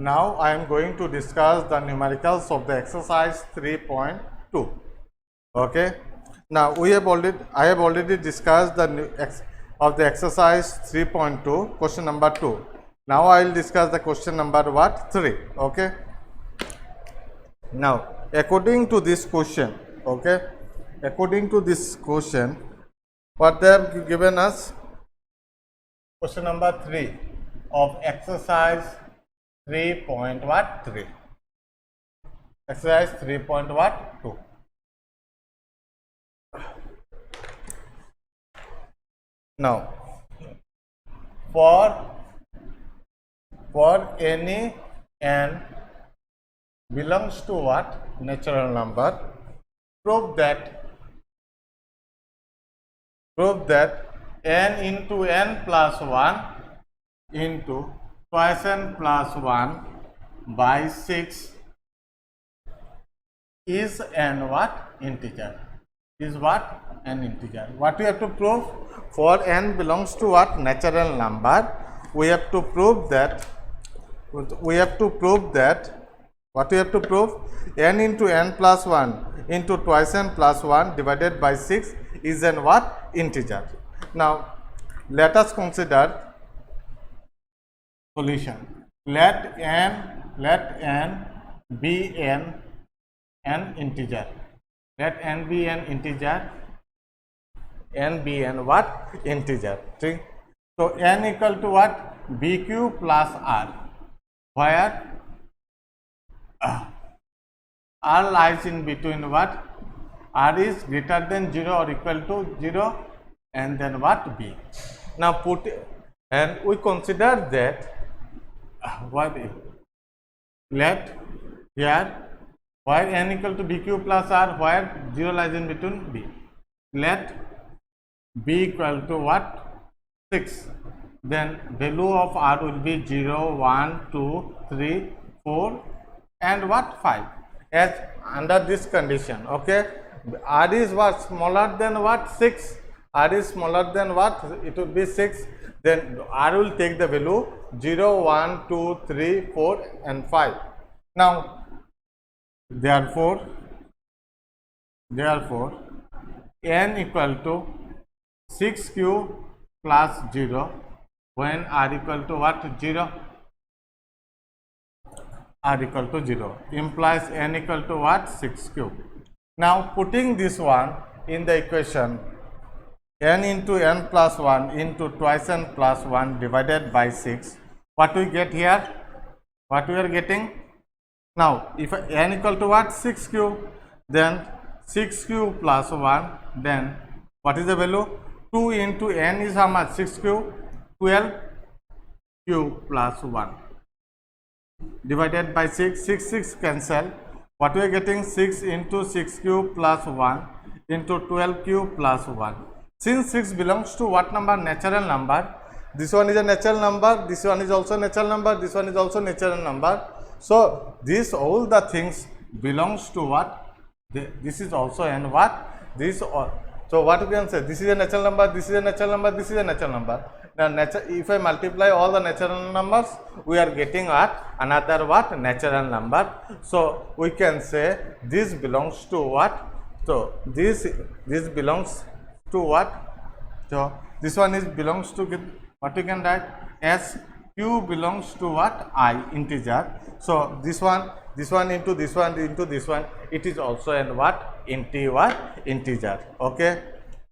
Now I am going to discuss the numericals of the exercise 3.2. Okay. Now I have already discussed of the exercise 3.2, question number 2. Now I will discuss the question number 3. Okay. Now according to this question, okay, according to this question, what they have given us, question number 3 of exercise 3.3. Exercise 3.2. Now, for any n belongs to what? Natural number. Prove that n into n plus 1 into twice n plus 1 by 6 is an what? Integer. Is what? An integer. What we have to prove? For n belongs to what? Natural number. We have to prove that what we have to prove? N into n plus 1 into twice n plus 1 divided by 6 is an what? Integer. Now let us consider solution. Let n be an integer. Let n be an integer. N be an what? Integer. See? So n equal to what? BQ plus R, where R lies in between what? R is greater than 0 or equal to 0, and then what? B. Now put, and we consider that what? Let here where n equal to BQ plus R, where 0 lies in between B. Let B equal to what? 6. Then value of R will be 0, 1, 2, 3, 4 and what? 5. As under this condition, okay, R is what? Smaller than what? 6. R is smaller than what? It will be 6. Then R will take the value 0, 1, 2, 3, 4 and 5. Now therefore n equal to 6q plus 0 when R equal to what? 0. R equal to 0 implies n equal to what? 6q. Now putting this one in the equation, n into n plus 1 into twice n plus 1 divided by 6, what we get here? What we are getting? Now if n equal to what? 6q, then 6q plus 1, then what is the value? 2 into n is how much? 6q, 12q plus 1 divided by 6, 6 cancel. What we are getting? 6 into 6q plus 1 into 12q plus 1. Since 6 belongs to what number? Natural number. This one is a natural number, this one is also natural number, this one is also natural number. So this all the things belongs to what? This is also n what? This all. So what you can say? This is a natural number, this is a natural number, this is a natural number. Now if I multiply all the natural numbers, we are getting what? Another what? Natural number. So we can say this belongs to what? So this belongs to what? So this one is belongs to what you can write as q belongs to what? I, integer. So this one into this one into this one, it is also an what? Integer. Okay.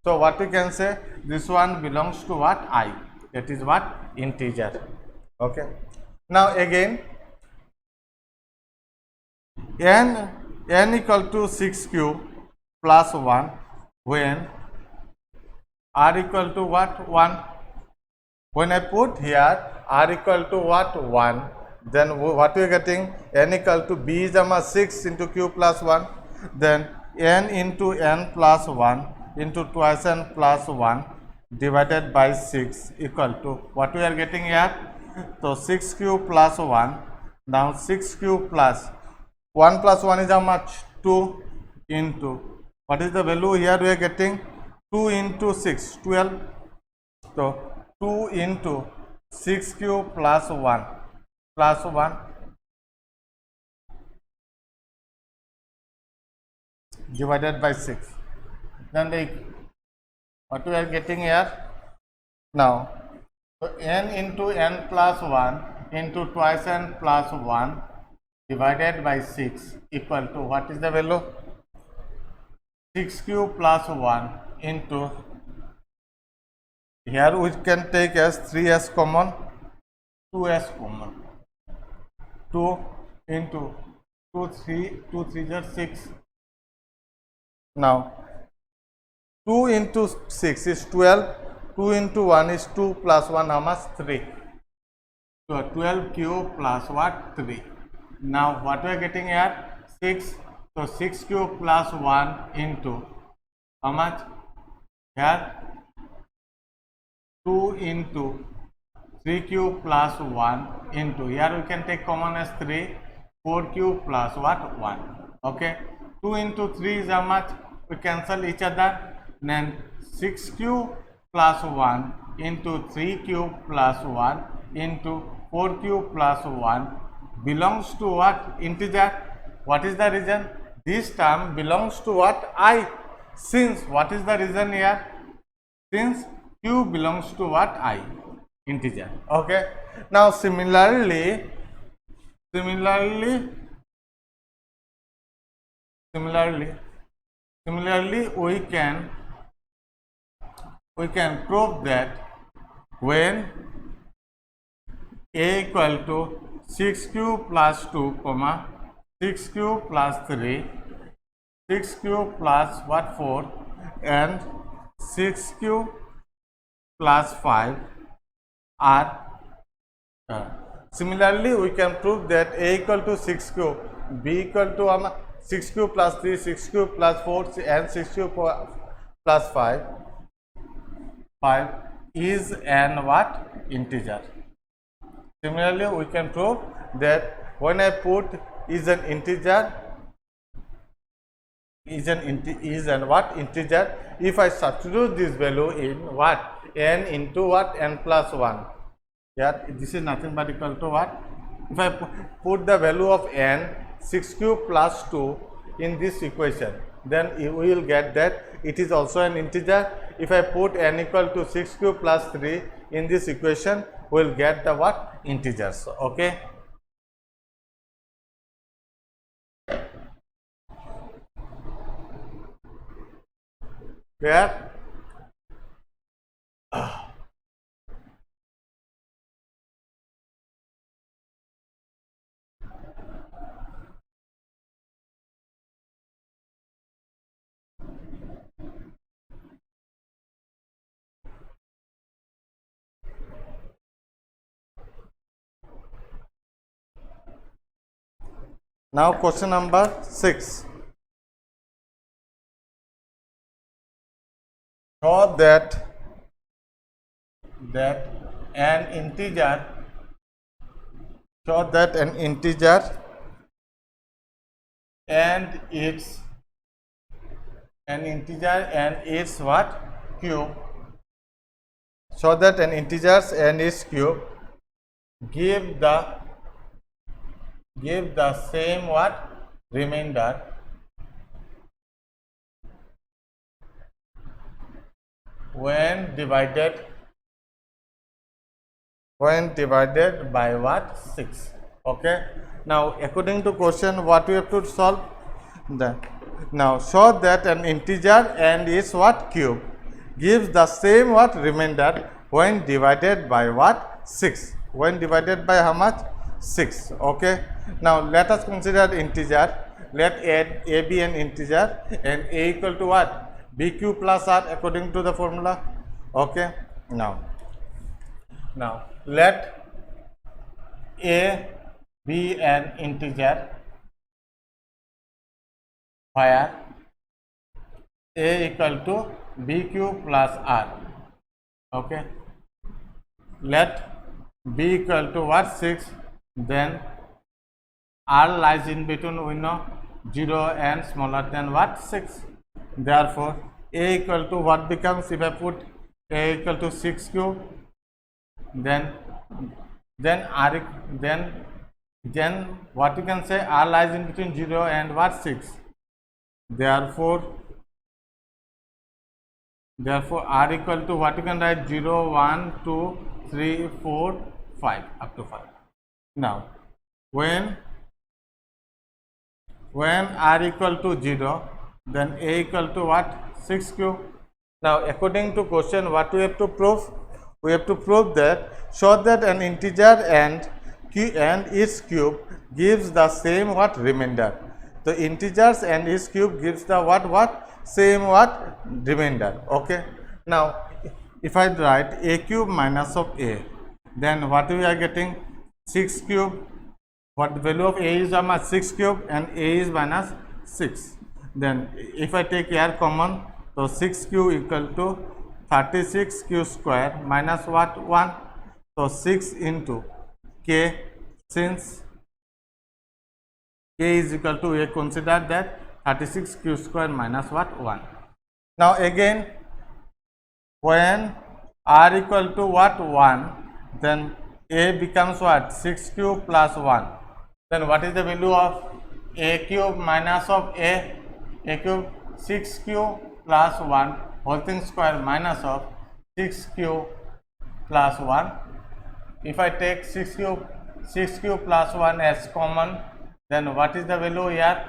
So what you can say? This one belongs to what? I. That is what? Integer. Okay. Now again, n equal to 6q plus 1 when R equal to what? 1. When I put here R equal to what? 1, then what we are getting? N equal to B is 6 into q plus 1, then n into n plus 1 into twice n plus 1 divided by 6 equal to what we are getting here? So 6q plus 1. Now 6q plus 1 plus 1 is how much? 2 into what is the value here? We are getting 2 into 6, 12. So 2 into 6q plus 1 divided by 6. Then what we are getting here now, so n into n plus 1 into twice n plus 1 divided by 6 equal to what is the value? 6 cube plus 1 into, here we can take as 3s common, 2s common, 2 into 2 3 are 6. Now 2 into 6 is 12, 2 into 1 is 2 plus 1 how much? 3. So 12 cube plus what? 3. Now what we are getting here? 6. So 6 cube plus 1 into how much? Here 2 into 3 cube plus 1 into, here we can take common as 3, 4 cube plus what? 1. Okay. 2 into 3 is how much? We cancel each other. Then 6 cube plus 1 into 3 cube plus 1 into 4 cube plus 1 belongs to what? Integer. What is the reason? This term belongs to what? I. Since, what is the reason here? Since q belongs to what? I. Integer. Okay. Now similarly we can prove that when a equal to 6 cube plus 2 comma 6 cube plus 3, 6 cube plus what? 4 and 6 cube plus 5 are similarly we can prove that a equal to 6 cube, b equal to 6 cube plus 3, 6 cube plus 4 and 6 cube plus 5 is an what? Integer. Similarly we can prove that when I put is an integer, is an what? Integer, if I substitute this value in what? N into what? N plus 1. Yeah, this is nothing but equal to what? If I put the value of n, 6 cube plus 2 in this equation, then we will get that it is also an integer. If I put n equal to 6 cube plus 3 in this equation, we will get the what? Integers. Okay. Clear? Now question number 6. Show that an integer and its what? Cube. So that an integer and its cube give the same what? Remainder when divided by what? 6. Okay. Now according to question, what we have to solve? Now show that an integer and its what? Cube gives the same what? Remainder when divided by what? 6. When divided by how much? 6. Okay. Now let us consider integer. Let a be an integer and a equal to what? BQ plus R according to the formula. Okay. Now let a be an integer where a equal to BQ plus R. Okay. Let b equal to what? 6. Then R lies in between, we know, 0 and smaller than what? 6. Therefore a equal to what becomes? If I put a equal to 6 cube, then R, then what you can say? R lies in between 0 and what? 6. Therefore r equal to what you can write 0, 1, 2, 3, 4, 5 up to 5. Now when r equal to 0, then a equal to what? 6 cube. Now according to question, what we have to prove? We have to prove that show that an integer and its cube gives the same what? Remainder. The integers and its cube gives the what? Same what? Remainder. Okay. Now if I write a cube minus of a, then what we are getting? 6 cube. What the value of a is 6 cube and a is minus 6. Then if I take here common, so 6 cube equal to 36 q square minus what? 1. So 6 into k, since k is equal to a, consider that 36 q square minus what? 1. Now again, when r equal to what? 1, then a becomes what? 6 cube plus 1. Then what is the value of a cube minus of a cube? 6 cube plus 1 whole thing square minus of 6 cube plus 1. If I take 6 cube plus 1 as common, then what is the value here?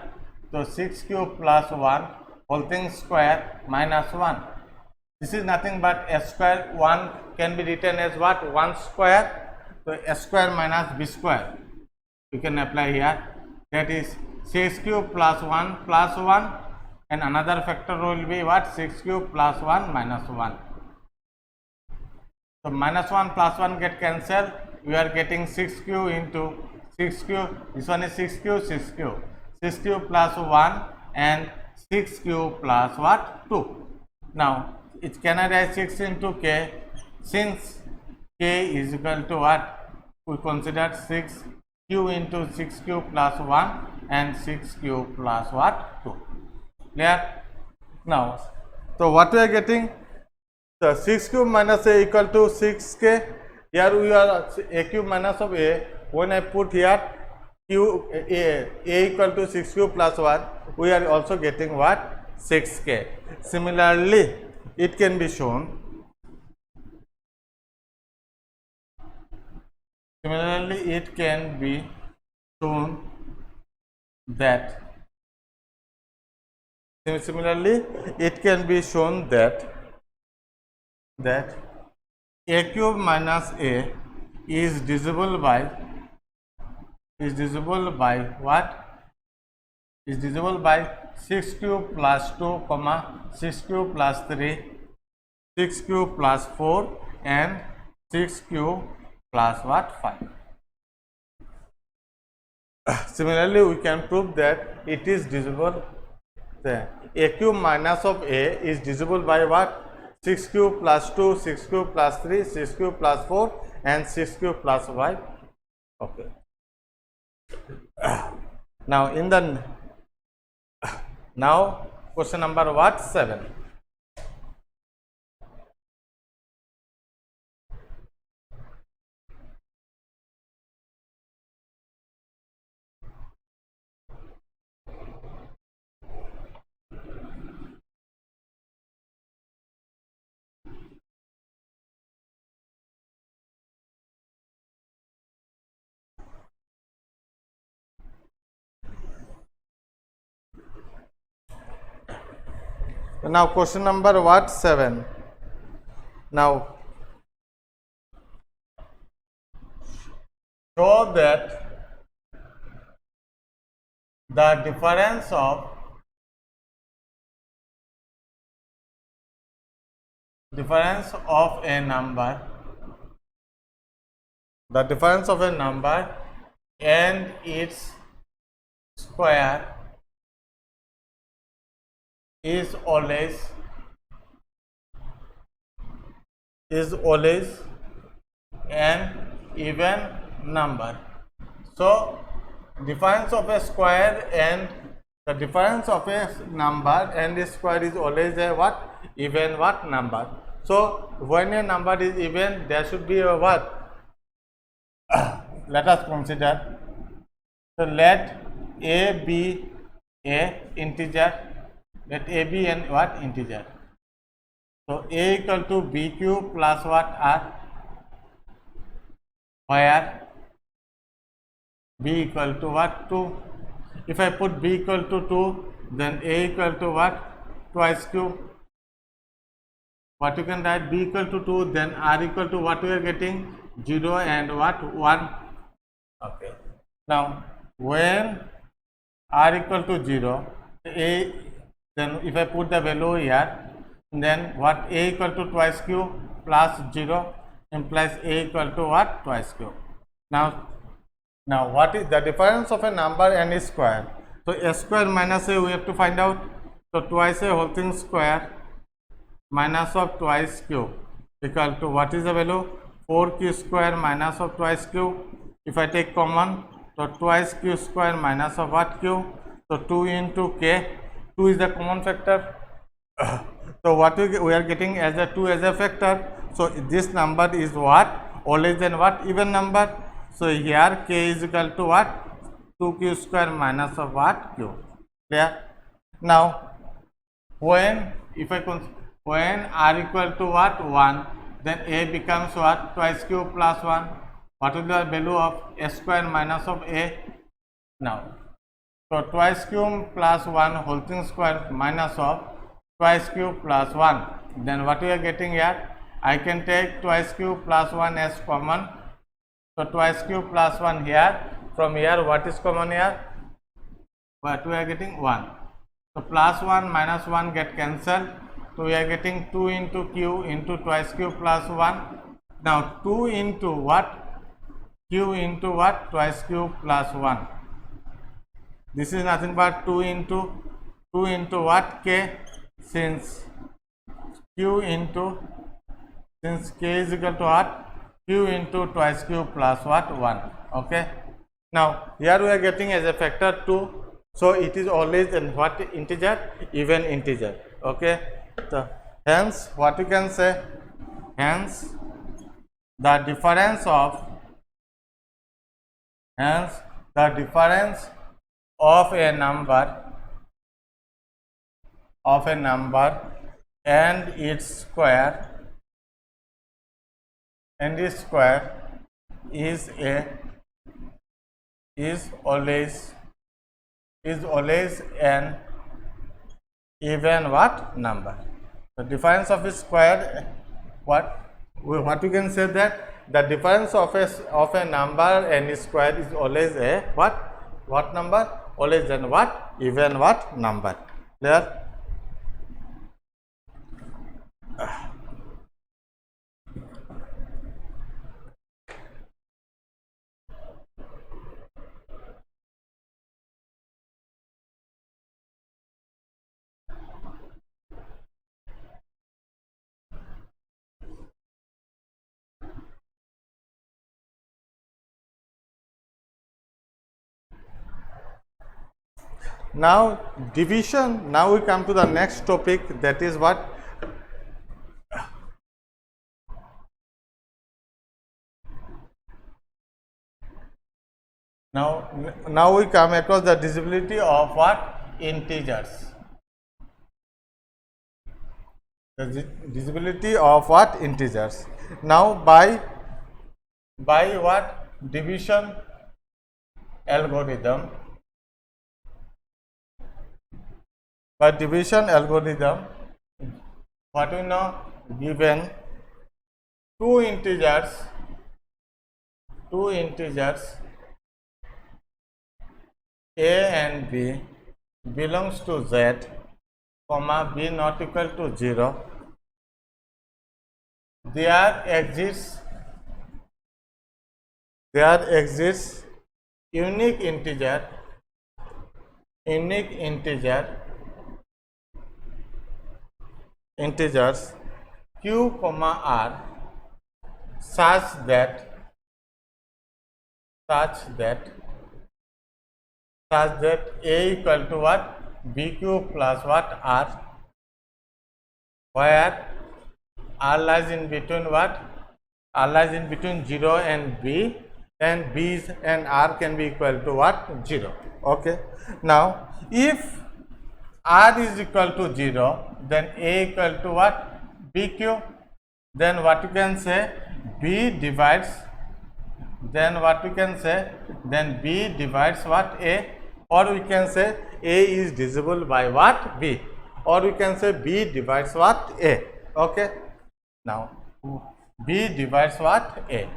So 6 cube plus 1 whole thing square minus 1. This is nothing but a square. 1 can be written as what? 1 square. So a square minus b square. You can apply here. That is 6 cube plus 1 plus 1, and another factor will be what? 6 cube plus 1 minus 1. So minus 1 plus 1 get cancelled. We are getting 6 cube into 6 cube. This one is 6 cube, 6 cube. 6 cube plus 1 and 6 cube plus what? 2. Now it can I write 6 into k, since k is equal to what? We consider 6 q into 6 cube plus 1 and 6 cube plus what? 2. Clear? Now, so what we are getting? So 6 cube minus a equal to 6k. Here we are a cube minus of a. When I put here a equal to 6 cube plus 1, we are also getting what? 6k. Similarly, it can be shown. Similarly, it can be shown that a cube minus a is divisible by what? Is divisible by 6 cube plus 2, 6 cube plus 3, 6 cube plus 4 and 6 cube plus what? 5. Similarly, we can prove that it is divisible. A cube minus of a is divisible by what? 6 cube plus 2, 6 cube plus 3, 6 cube plus 4 and 6 cube plus 5. Okay. Now now question number what? 7. Now question number what? 7. Now show that the difference of a number, and its square is always an even number. So difference of a square and the difference of a number and a square is always a what? Even what? Number. So when a number is even, there should be a what? Let us consider. So let a be a integer let a be an what integer. So a equal to b cube plus what r, where b equal to what 2. If I put b equal to 2, then a equal to what twice cube. What you can write, b equal to 2, then r equal to what we are getting 0 and what 1. Okay. Now when r equal to 0, a, then if I put the value here, then what a equal to twice cube plus 0 implies a equal to what twice cube. Now what is the difference of a number and a square? So a square minus a we have to find out. So twice a whole thing square minus of twice cube equal to what is the value 4q square minus of twice cube. If I take common, so twice q square minus of what cube, so 2 into k, 2 is the common factor. So what we are getting as a 2 as a factor. So this number is what always an what even number. So here k is equal to what 2q square minus of what q. Clear? Now when when r equal to what 1, then a becomes what twice q plus 1. What will be the value of a square minus of a? Now so twice q plus 1 whole thing square minus of twice q plus 1. Then what we are getting here, I can take twice q plus 1 as common. So twice q plus 1 here. From here what is common here? What we are getting 1. So plus 1 minus 1 get cancelled. So we are getting 2 into q into twice q plus 1. Now 2 into what? Q into what? Twice q plus 1. This is nothing but 2 into what? K. Since k is equal to what? Q into twice q plus what 1. Okay. Now here we are getting as a factor 2. So it is always in what integer? Even integer. Okay. So hence what you can say? Hence the difference of a number and its square is always an even what number. The difference of a square, what we can say, that the difference of a number and its square is always a what number? Always an what? Even what number. Clear? Now division. Now we come to the next topic, that is what? Now we come across the divisibility of what? Integers. The divisibility of what? Integers. Now by what? Division algorithm. By division algorithm, what we know, given two integers a and b belongs to z, comma b not equal to 0, there exists unique integers q comma r such that a equal to what? B cube plus what? R, where r lies in between what? R lies in between 0 and b, and b and r can be equal to what? 0. Okay. Now if R is equal to 0, then A equal to what? BQ. Then what you can say? B divides, then what we can say? Then B divides what? A, or we can say A is divisible by what? B, or we can say B divides what? A. Okay. Now B divides what? A.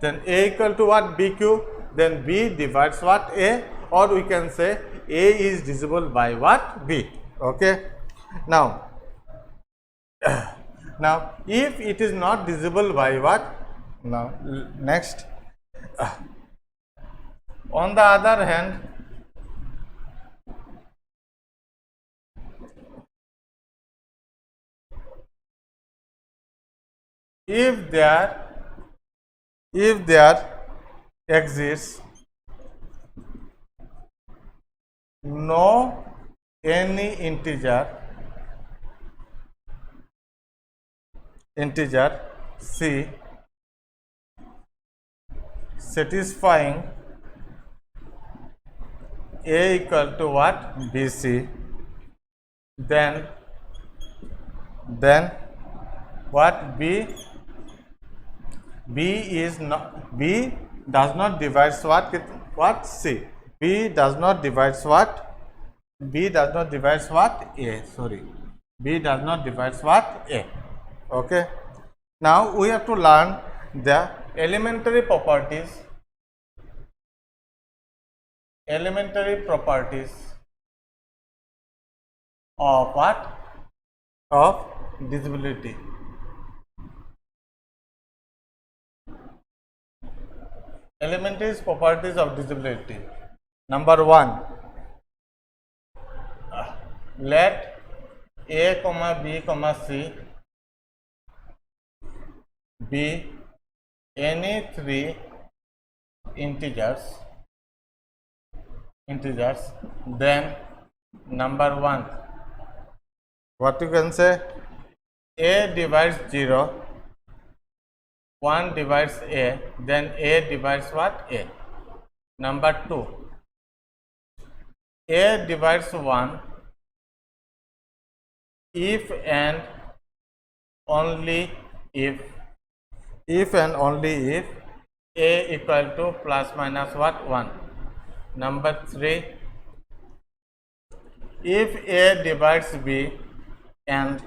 Then A equal to what? BQ. Then B divides what? A, or we can say A is divisible by what? B. Okay. Now, now if it is not divisible by what? Now next, on the other hand, if there exists no any integer C satisfying A equal to what? BC, then what? B is not, B does not divides what? C. B does not divides what? B does not divides what? A. Sorry, B does not divides what? A. Okay. Now we have to learn the elementary properties of what? Of divisibility. Elementary properties of divisibility. Number 1, let A, B, C be any three integers, then number 1, what you can say? A divides 0, 1 divides A, then A divides what? A. Number 2, A divides 1 if and only if A equal to plus minus what? 1. Number 3, if A divides B and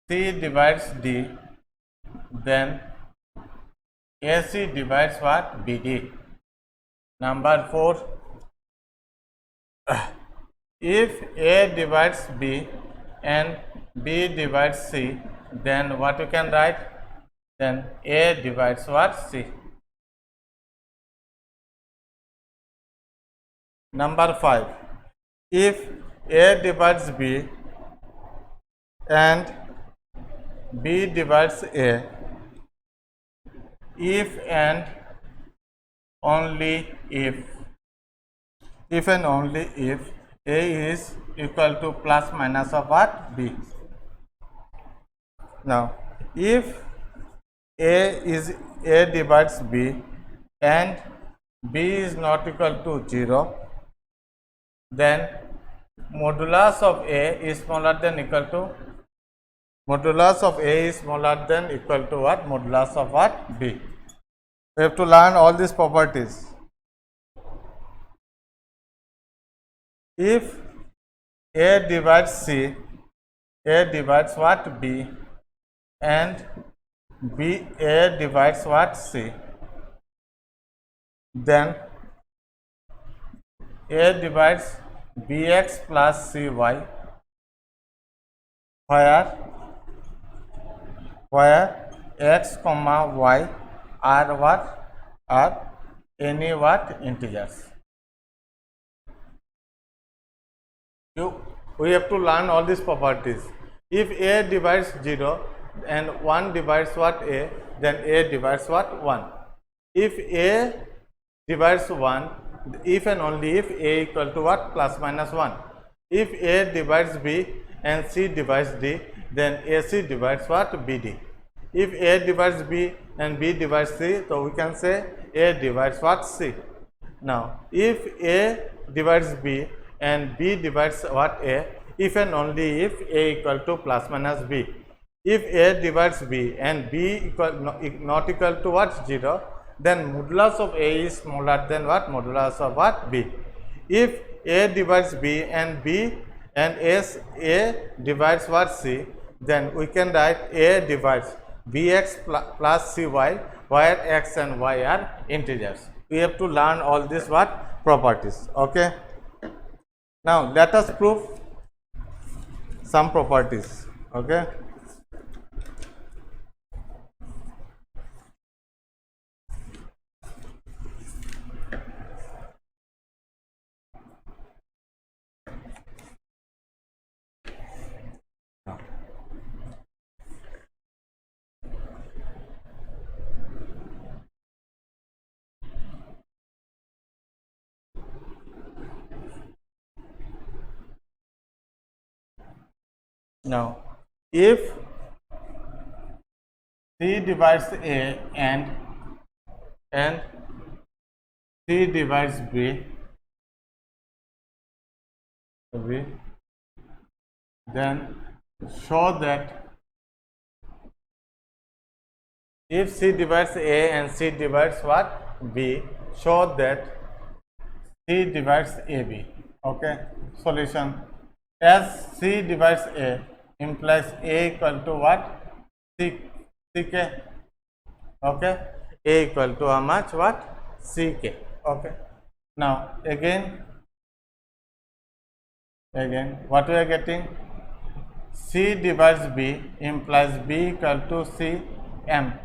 C divides D, then AC divides what? BD. Number 4, if A divides B and B divides C, then what you can write? Then A divides what? C. Number 5, if A divides B and B divides A, if and only if A is equal to plus minus of what? B. Now if A divides B and B is not equal to 0, then modulus of A is smaller than equal to, modulus of A is smaller than equal to what? Modulus of what? B. We have to learn all these properties. If A divides C, A divides what? B, and A divides what? C, then A divides Bx plus Cy, where x comma y are what? Are any what? Integers. We have to learn all these properties. If A divides 0 and 1 divides what? A, then A divides what? 1. If A divides 1, if and only if A equal to what? Plus minus 1. If A divides B and C divides D, then AC divides what? BD. If A divides B and B divides C, so we can say A divides what? C. Now if A divides B and b divides what a if and only if a equal to plus minus b. If a divides b and b not equal to what 0, then modulus of a is smaller than what modulus of what b. If a divides b and a divides what c, then we can write a divides bx plus cy, where x and y are integers. We have to learn all these what properties. Okay. Now let us prove some properties. Okay. Now, if C divides A and C divides B, then show that if C divides A and C divides what B, show that C divides AB. Okay, solution. As C divides A implies A equal to what? CK. Okay, A equal to how much? What? CK. Okay. Now again what we are getting? C divides B implies B equal to CM.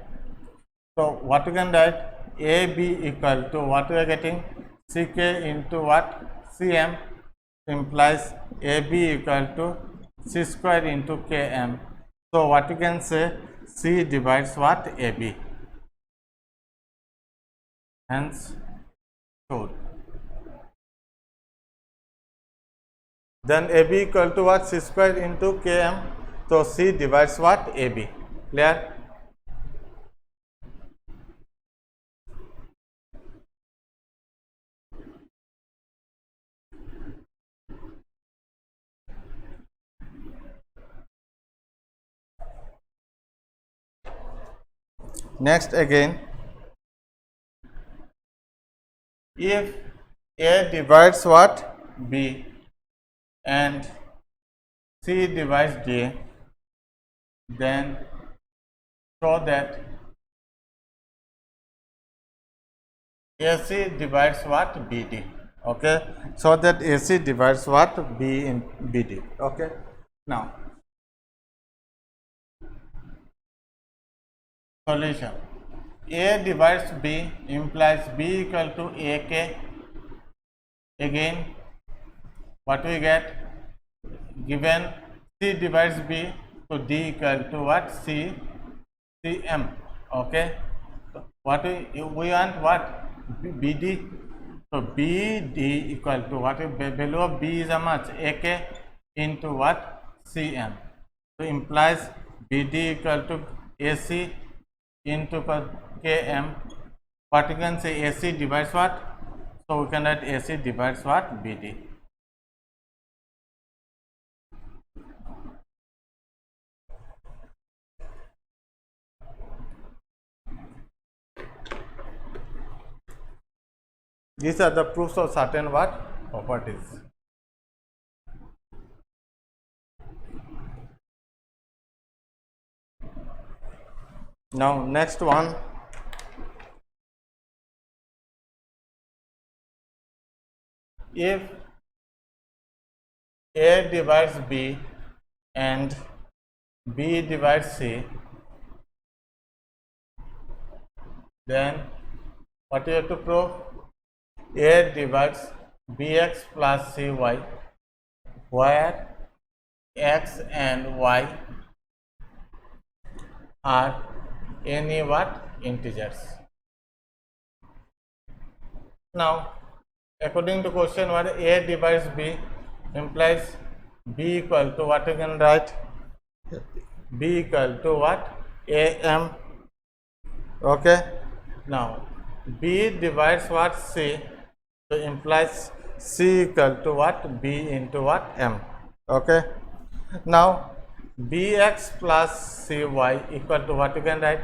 So what we can write? AB equal to what we are getting? CK into what? CM implies AB equal to C square into KM. So what you can say? C divides what? AB. Hence shown. Then AB equal to what? C square into KM. So C divides what? AB. Clear? Next again, if A divides what? B and C divides D, then show that AC divides what? BD. Okay, so that AC divides what? B in BD. Okay, now solution. A divides B implies B equal to AK. Again, what we get? Given C divides B, so D equal to what? CM. Okay. So what we want? What? BD. So BD equal to what? Value of B is how much? AK into what? CM. So implies BD equal to AC into KM. What you can say? AC divides what? So we can write AC divides what? BD. These are the proofs of certain what? Properties. Now next one. If A divides B and B divides C, then what you have to prove? A divides Bx plus Cy, where X and Y are any what? Integers. Now according to question, what A divides B implies B equal to what you can write? B equal to what? AM. Okay. Now B divides what? C, so implies C equal to what? B into what? M. Okay. Now Bx plus Cy equal to what you can write?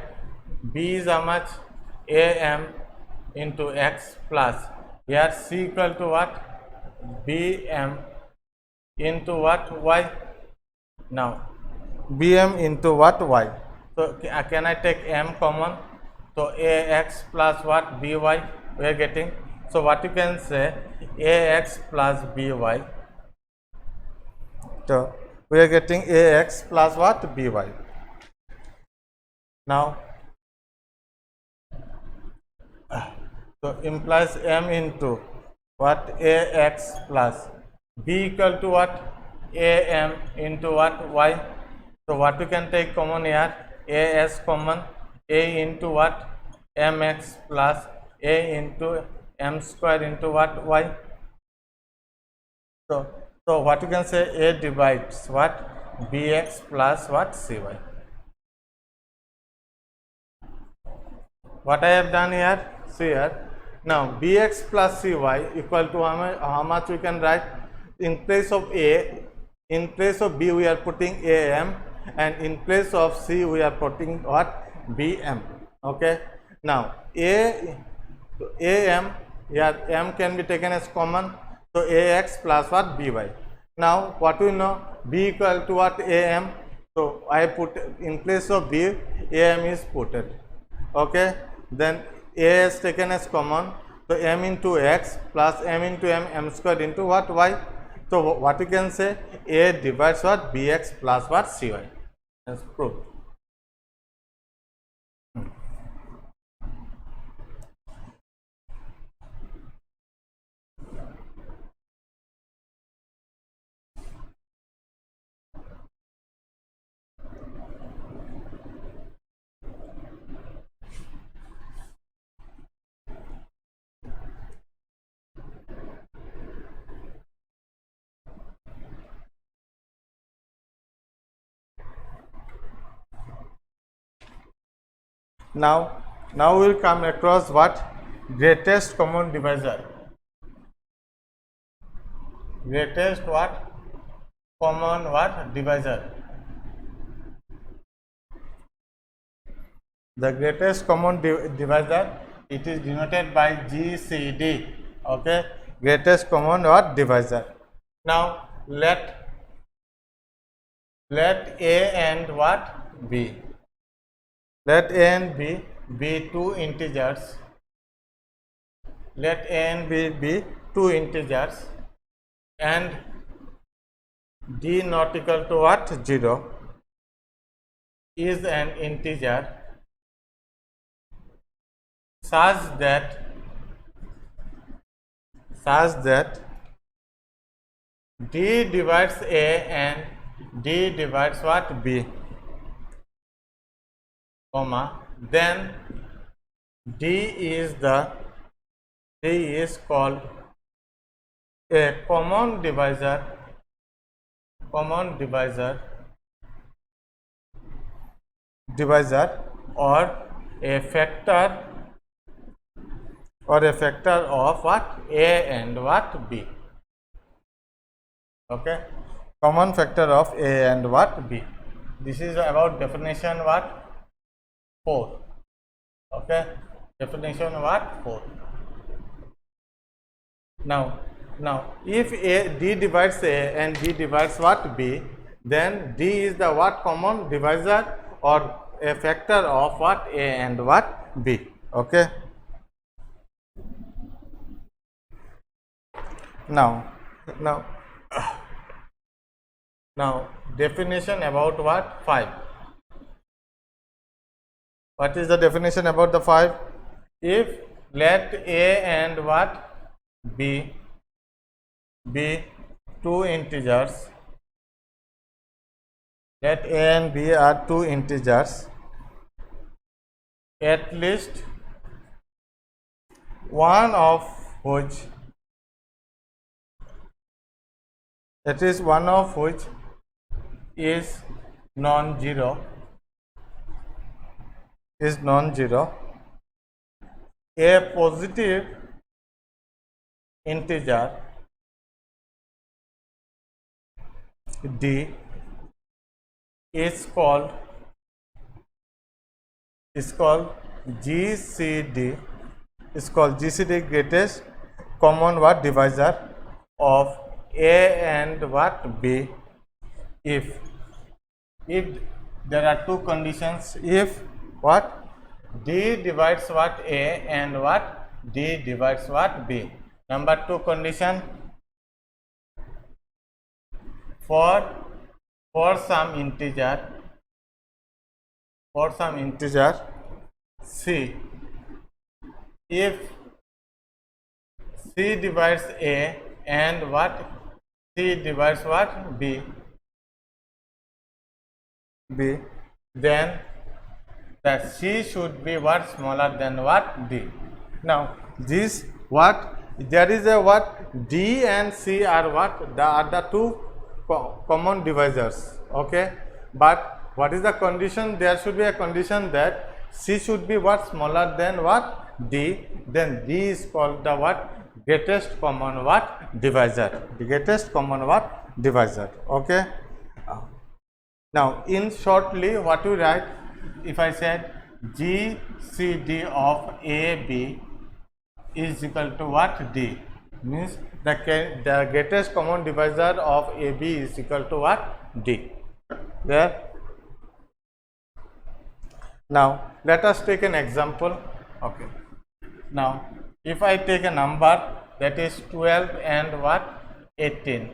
B is how much? Am into x plus here C equal to what? Bm into what? Y. Now Bm into what? Y. So can I take M common? So Ax plus what? By we are getting. So what you can say? Ax plus By. So we are getting Ax plus what? By. Now so implies M into what? Ax plus B equal to what? Am into what? Y. So what you can take common here? As common. A into what? Mx plus A into M square into what? Y. So what you can say? A divides what? Bx plus what? Cy. What I have done here? See here. Now Bx plus Cy equal to how much we can write? In place of A, in place of B we are putting Am, and in place of C we are putting what? Bm. Okay. Now Am here, M can be taken as common. So Ax plus what? By. Now what we know? B equal to what? Am. So I put in place of B, Am is put it. Okay. Then A is taken as common. So M into x plus M into M squared into what? Y. So what you can say? A divides what? Bx plus what? Cy. That's proved. Now we will come across what? Greatest common divisor. Greatest what? Common what? Divisor. The greatest common divisor, it is denoted by GCD. Okay, greatest common what? Divisor. Now let A and what? B. Let A and B be two integers. Let A and B be two integers, and D not equal to what? 0 is an integer such that D divides A and D divides what? B, comma, then D is called a common divisor or a factor of what? A and what? B. Okay, common factor of A and what? B. This is about definition what? 4. Okay, definition what? 4. Now if D divides A and B divides what? B, then D is the what? Common divisor or a factor of what? A and what? B. Okay. Now definition about what? 5. What is the definition about the 5? If let A and what? B be two integers, let A and B are two integers, at least one of which is non-zero, a positive integer D is called GCD, greatest common what divisor of A and what B, if there are two conditions, if what D divides what A and what D divides what B. Number two condition, for some integer C, if C divides A and what C divides what B, then that C should be what smaller than what D. Now this what there is a what D and C are what the two common divisors, okay, but what is the condition? There should be a condition that C should be what smaller than what D, then D is called the what greatest common what divisor, the greatest common what divisor, okay. Now in shortly what we write, if I said GCD of AB is equal to what D, means the greatest common divisor of AB is equal to what D. There. Now let us take an example. Okay. Now if I take a number that is 12 and what 18.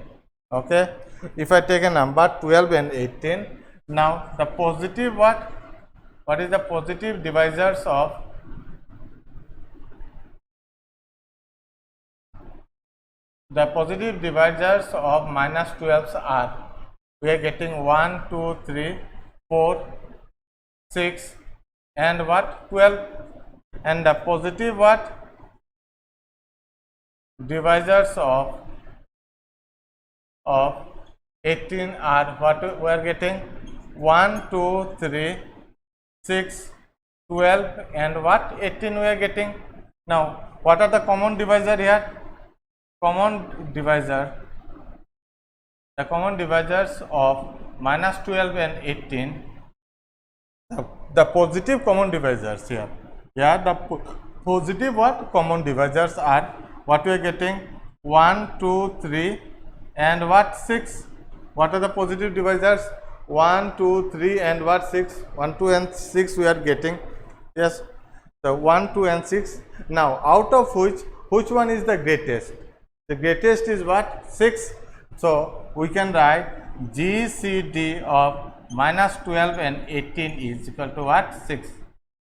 Okay. If I take a number 12 and 18, now the positive what is the positive divisors of minus 12s are, we are getting 1, 2, 3, 4, 6 and what 12, and the positive what divisors of 18 are what we are getting 1, 2, 3, 6, 12 and what 18 we are getting. Now what are the common divisor here? The common divisors of minus 12 and 18, the positive common divisors here. Yeah, the positive what common divisors are what we are getting 1, 2, 3 and what 6. What are the positive divisors? 1, 2, 3 and what 6? 1, 2 and 6 we are getting. Yes, so 1, 2 and 6. Now out of which one is the greatest? The greatest is what 6. So we can write GCD of minus 12 and 18 is equal to what 6.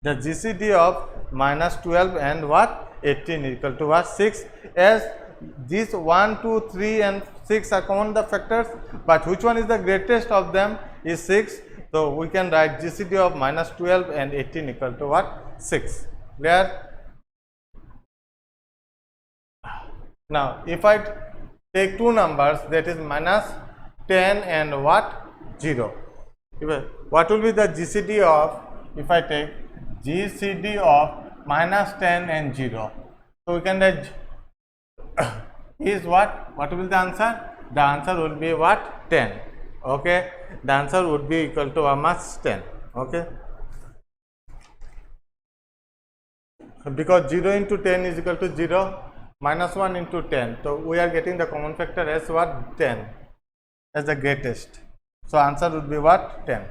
The GCD of minus 12 and what 18 is equal to what 6, as these 1, 2, 3 and 6 are common the factors, but which one is the greatest of them is 6. So we can write GCD of minus 12 and 18 equal to what 6. Clear? Now if I take two numbers, that is minus 10 and what 0, what will be the GCD of, if I take GCD of minus 10 and 0, so we can write is what will be the answer? The answer would be what 10. Okay, the answer would be equal to how much 10. Okay, because 0 into 10 is equal to 0, minus 1 into 10, so we are getting the common factor as what 10 as the greatest. So answer would be what 10.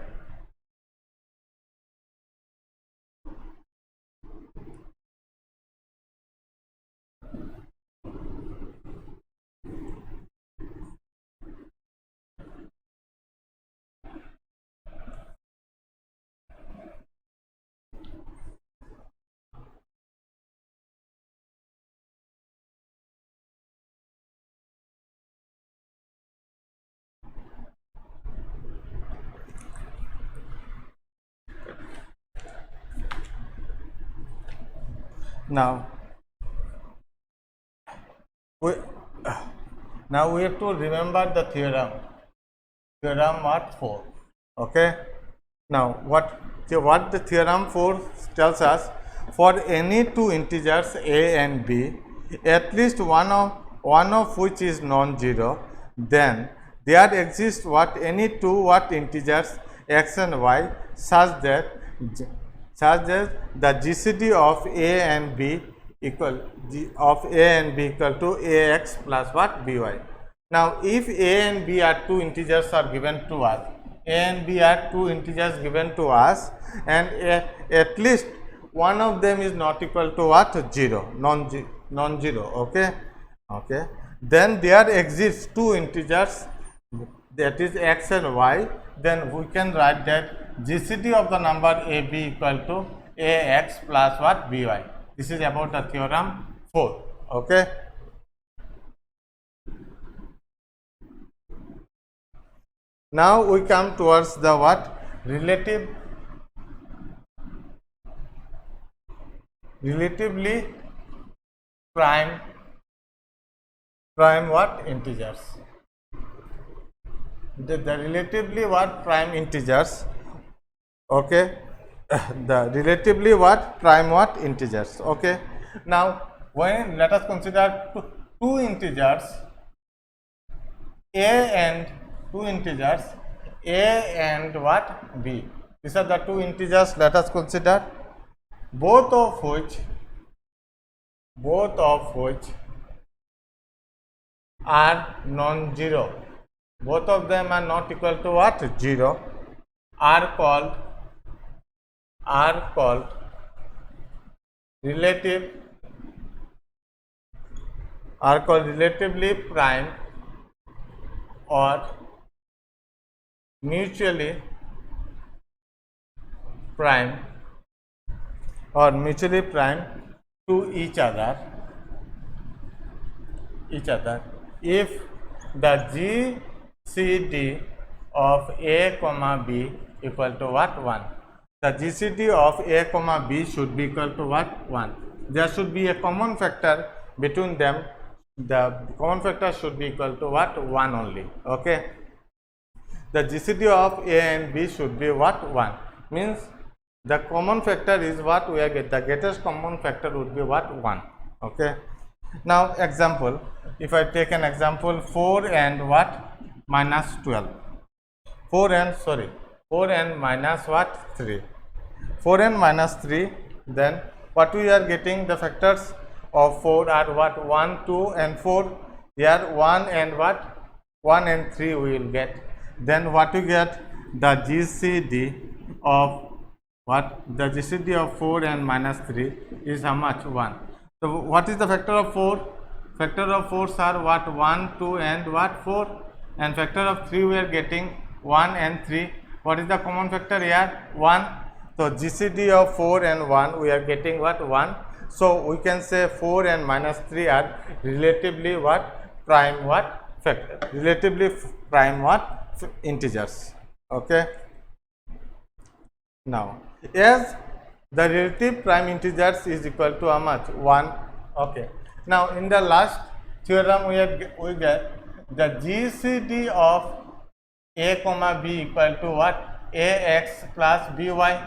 Now we have to remember the theorem what 4. Okay, now what the theorem 4 tells us, for any two integers a and b, at least one of which is non-zero, then there exists what any two what integers x and y such that the GCD of a and b equal to ax plus what by. Now, if a and b are two integers are given to us, a and b are two integers given to us, and at least one of them is not equal to what? 0, non-zero. Okay. Then there exists two integers, that is x and y. Then we can write that GCD of the number a b equal to ax plus what? By. This is about the theorem 4. Okay. Now we come towards the what? Relatively prime what? Integers. The relatively what? Prime integers. Okay. The relatively what? Prime what? Integers. Okay. Now, when let us consider two integers a and what? b. These are the two integers. Let us consider, both of which are non-zero. Both of them are not equal to what? 0. Are called relatively prime or mutually prime to each other if the GCD of a comma b equal to what? 1. The GCD of a comma b should be equal to what? 1. There should be a common factor between them. The common factor should be equal to what? 1 only. Okay. The GCD of a and b should be what? 1. Means the common factor is what we are get. The greatest common factor would be what? 1. Okay. Now example, if I take an example, 4 and what? Minus 12. 4 and minus what? 3. 4 and minus 3, then what we are getting? The factors of 4 are what? 1, 2 and 4. Here 1 and what? 1 and 3 we will get. Then what we get? The GCD of what? The GCD of 4 and minus 3 is how much? 1. So what is the factor of 4? Factor of 4s are what? 1, 2 and what? 4. And factor of 3 we are getting 1 and 3. What is the common factor here? 1. So GCD of 4 and 1 we are getting what? 1. So we can say 4 and minus 3 are relatively what? Prime what? Factor. Relatively prime what? Integers. Okay. Now, as the relative prime integers is equal to how much? 1. Okay. Now, in the last theorem we get the GCD of a comma b equal to what? Ax plus by.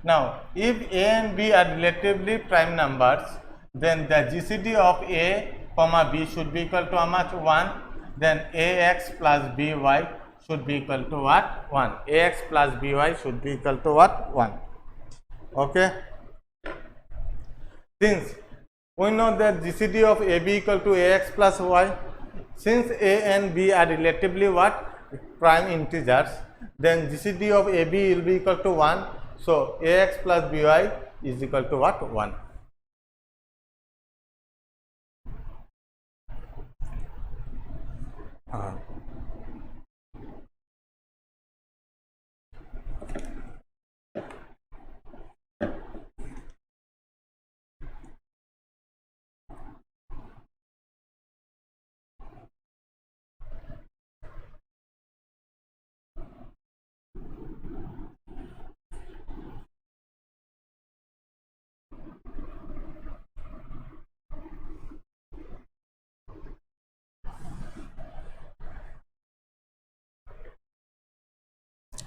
Now, if a and b are relatively prime numbers, then the GCD of a comma b should be equal to how much? 1. Then ax plus by should be equal to what? 1. Ax plus by should be equal to what? 1. Okay. Since we know that GCD of AB equal to AX plus Y, since A and B are relatively what? Prime integers, then GCD of AB will be equal to 1. So AX plus BY is equal to what? 1.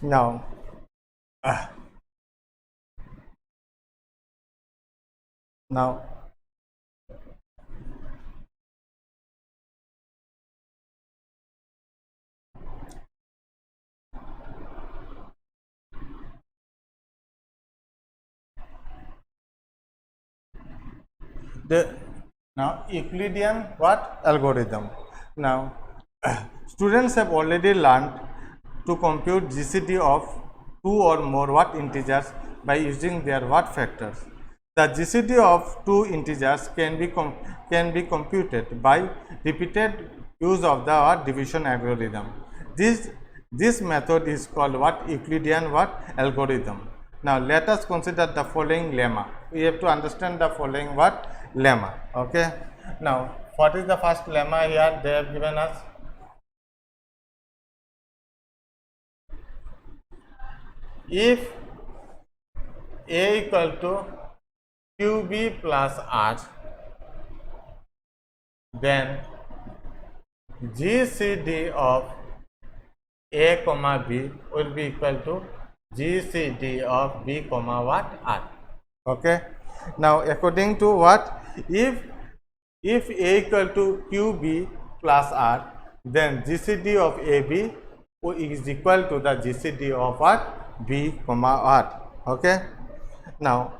Now, now now Euclidean what algorithm. Now students have already learned to compute GCD of two or more what integers by using their what factors. The GCD of two integers can be computed by repeated use of the what division algorithm. This method is called what Euclidean what algorithm. Now let us consider the following lemma. We have to understand the following what lemma. Okay. Now what is the first lemma here? They have given us. If A equal to QB plus R, then GCD of A comma B will be equal to GCD of B comma what R. Okay. Now according to what, if A equal to QB plus R, then GCD of AB is equal to the GCD of what B comma R. Okay. Now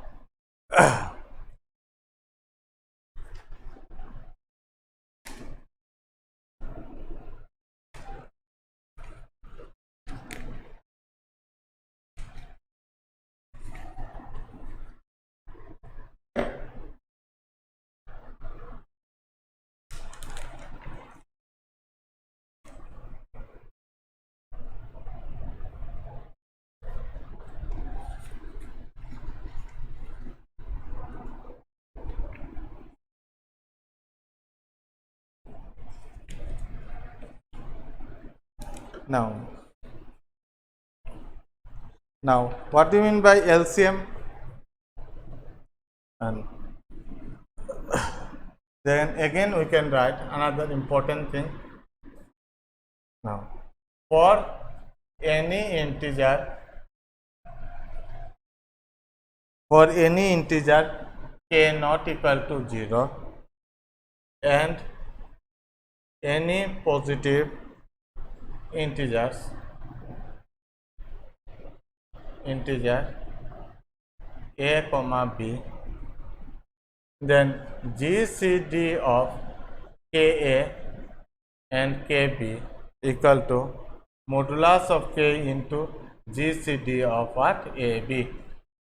Now, what do you mean by LCM? And then again we can write another important thing. Now, for any integer k not equal to 0 and any positive integer a comma b, then GCD of Ka and Kb equal to modulus of k into GCD of what AB.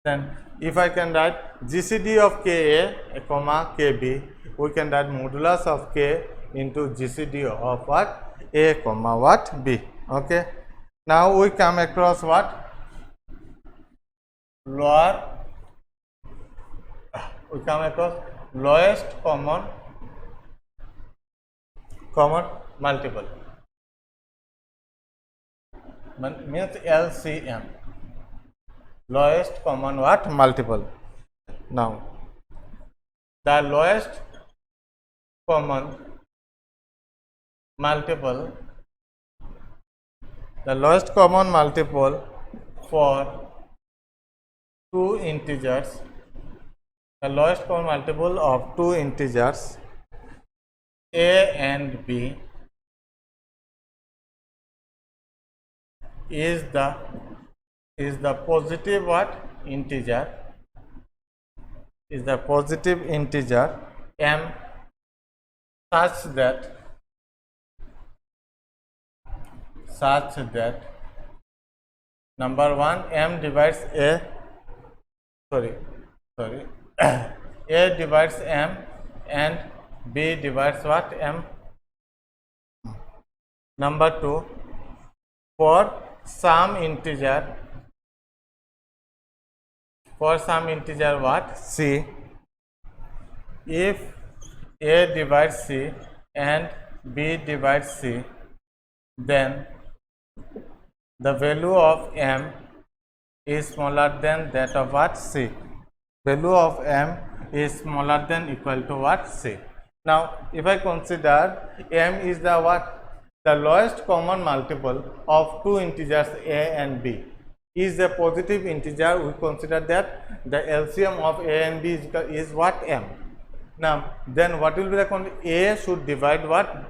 Then if I can write GCD of Ka comma Kb, we can write modulus of k into GCD of what A comma what B. Okay. Now we come across what lowest common multiple, means LCM, lowest common what multiple. Now the lowest common multiple for two integers, the lowest common multiple of two integers A and B is the positive what integer, is the positive integer m such that number one, m divides A divides m and B divides what m. Number two, for some integer what C, if A divides C and B divides C, then the value of m is smaller than that of what C. Value of m is smaller than equal to what C. Now if I consider m is the what, the lowest common multiple of two integers A and B is a positive integer, we consider that the LCM of A and B is what m. Now then what will be the A should divide what,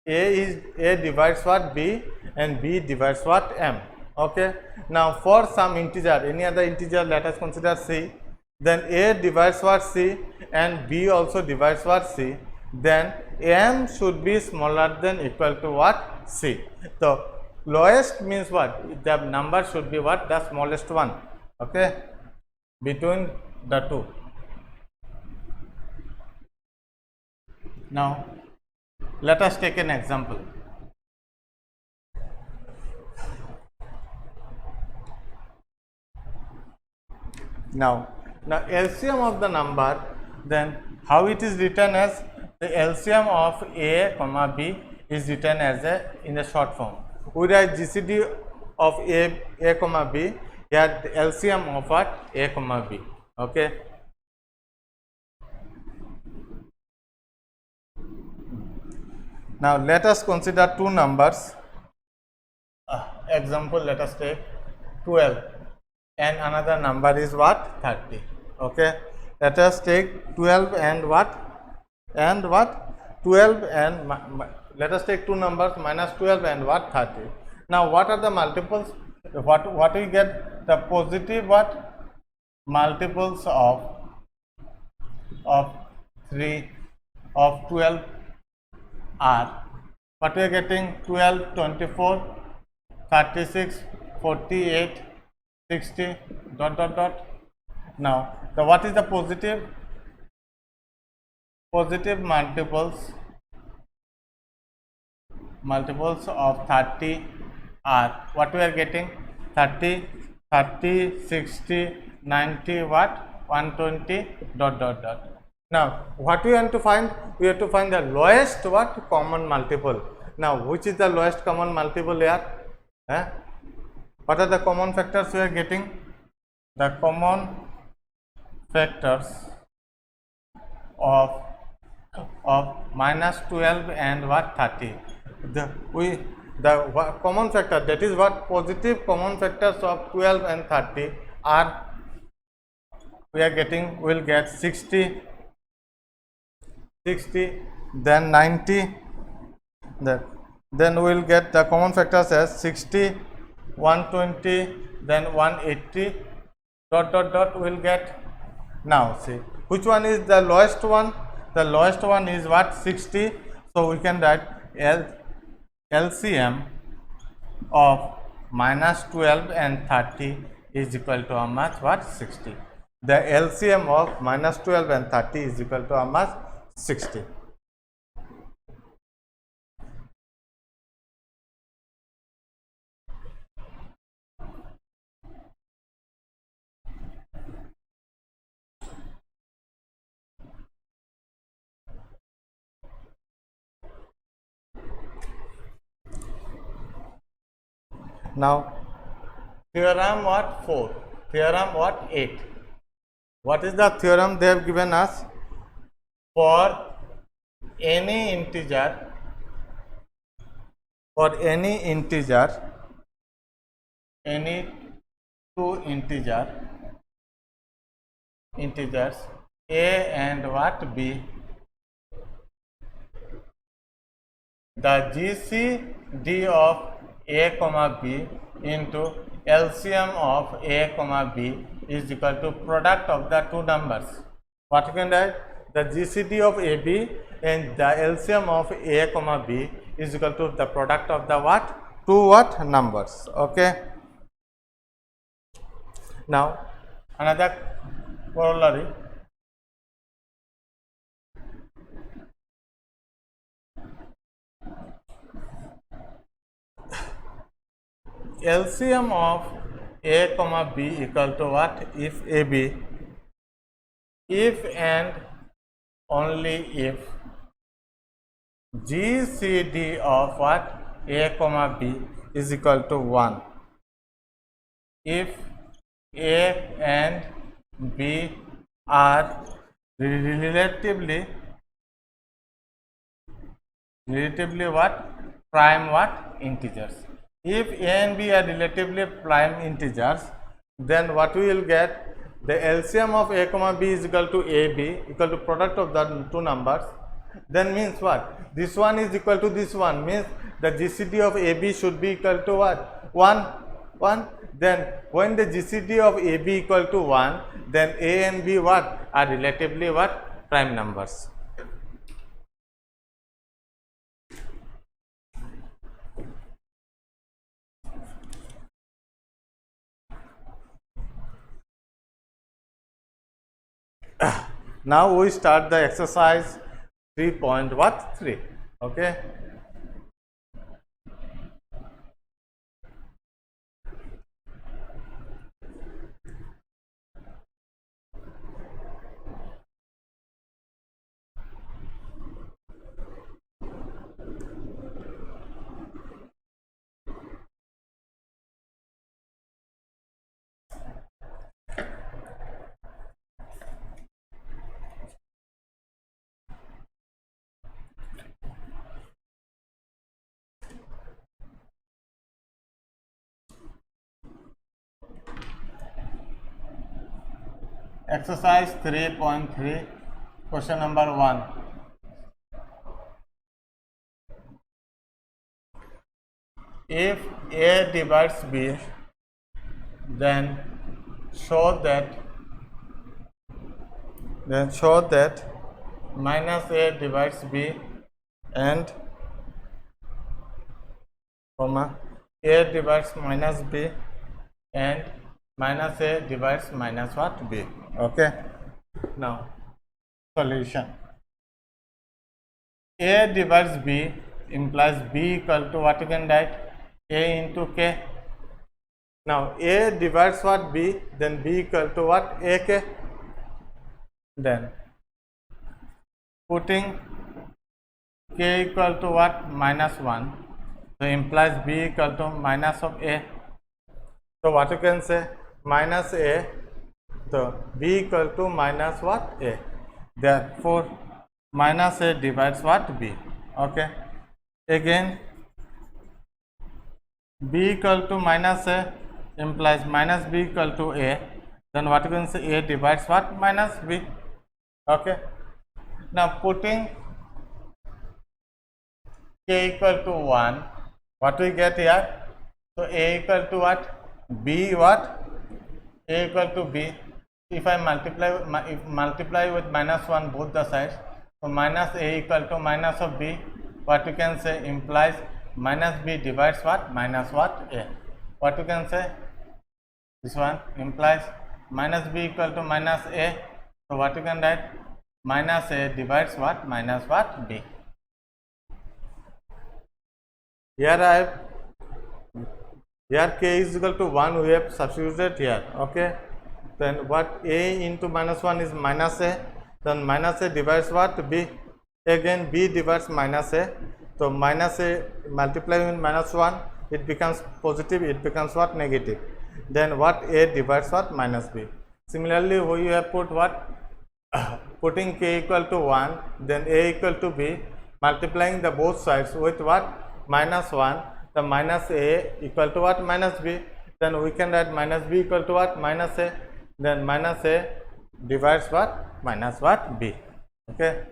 A divides what B and B divides what m. Okay. Now for some integer, any other integer, let us consider C. then A divides what C and B also divides what C, then M should be smaller than equal to what? C. So lowest means what? The number should be what? The smallest one, okay, between the two. Now let us take an example. Now LCM of the number, then how it is written as the LCM of A comma B is written as in the short form. We write GCD of A comma B, here the LCM of what? A comma B, okay. Now let us consider two numbers. Example, let us take 12 and another number is what? 30, okay. Let us take 12 and what? 12 and let us take two numbers, minus 12 and what? 30. Now what are the multiples? What we get? The positive what? Multiples of 3 of 12 are what we are getting? 12, 24, 36, 48, 60, dot dot dot. Now the what is the positive multiples of 30 are what we are getting? 30, 60, 90, what? 120, dot dot dot. Now what we want to find? We have to find the lowest what? Common multiple. Now which is the lowest common multiple here? What are the common factors we are getting? The common factors of minus 12 and what? 30. The common factor, that is what? Positive common factors of 12 and 30 are, we are getting, we will get 60, then 90, then we will get the common factors as 60, 120, then 180, dot dot dot we will get. Now see which one is the lowest one? The lowest one is what? 60. So we can write LCM of minus 12 and 30 is equal to how much? What? 60. The LCM of minus 12 and 30 is equal to how much? 60. Now theorem what? 4, theorem what? 8. What is the theorem they have given us? For any integer, any two integers A and what? B, the GCD of A comma B into LCM of A comma B is equal to product of the two numbers. What you can write? The GCD of AB and the LCM of A comma B is equal to the product of the what? Two what? Numbers, okay. Now another corollary. LCM of A comma B equal to what? If AB, if and only if GCD of what? A comma B is equal to 1. If A and B are relatively what? Prime what? Integers. If A and B are relatively prime integers, then what we will get? The LCM of A comma B is equal to AB, equal to product of the two numbers. Then means what? This one is equal to this one, means the GCD of AB should be equal to what? 1. 1. Then when the GCD of AB equal to 1, then A and B what are relatively what prime numbers. Now we start the exercise 3.3. Okay. Exercise 3.3, question number 1. If A divides B, then show that minus A divides B and comma A divides minus B and minus A divides minus what B. Okay. Now solution. A divides B implies B equal to what you can write A into K. Now A divides what B, then B equal to what AK. Then putting K equal to what minus 1, so implies B equal to minus of A. So what you can say minus A, so B equal to minus what A. Therefore minus A divides what B. Okay. Again B equal to minus A implies minus B equal to A. Then what you can say A divides what minus B. Okay. Now putting K equal to 1, what we get here? So A equal to what? B what? A equal to B. If I multiply with minus 1 both the sides, so minus A equal to minus of B, what you can say implies minus B divides what? Minus what? A. What you can say? This one implies minus B equal to minus A. So what you can write? Minus A divides what? Minus what? B. Here K is equal to 1, we have substituted here. Okay. Then what A into minus 1 is minus A. Then minus A divides what? B. Again B divides minus A. So minus A multiplying with minus 1, it becomes positive, it becomes what? Negative. Then what? A divides what? Minus B. Similarly, we have put what? Putting K equal to 1, then A equal to B, multiplying the both sides with what? Minus 1, the minus A equal to what? Minus B. Then we can write minus B equal to what? Minus A. Then minus A divides what? Minus what? B. Okay.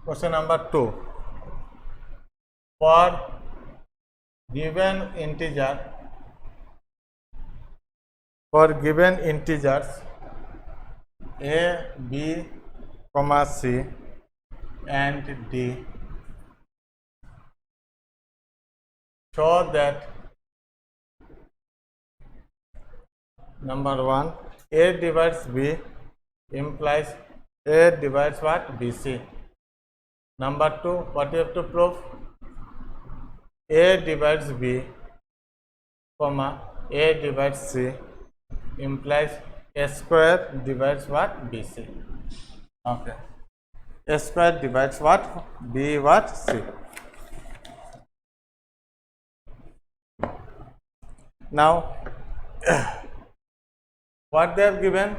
Question number 2. For given integers A, B, C and D, show that number 1 A divides B implies A divides what? BC. Number 2, what you have to prove? A divides B, A divides C implies A square divides what? BC. Okay. A square divides what? B what? C. Now, what they have given?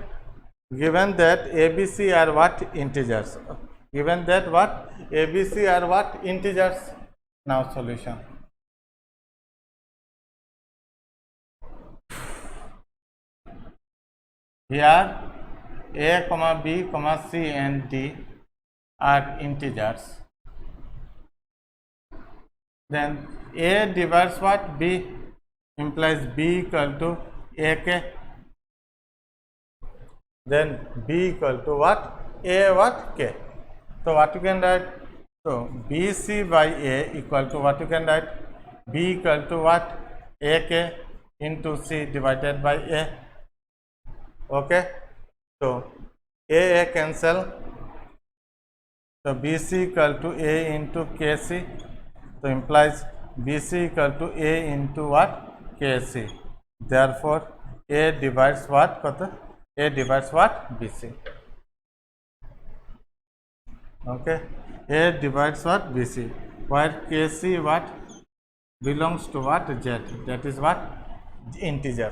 Given that ABC are what? Integers. Given that what? A, B, C are what? Integers. Now solution. Here A, B, C and D are integers. Then A divides what? B, implies B equal to AK. Then B equal to what? A what? K. So what you can write? So BC by A equal to what you can write? B equal to what? AK into C divided by A. Okay. So A cancel. So BC equal to A into KC. So implies BC equal to A into what? KC. Therefore A divides what? A divides what? BC. Okay. A divides what? BC. Where KC what? Belongs to what? Z. That is what? Integer.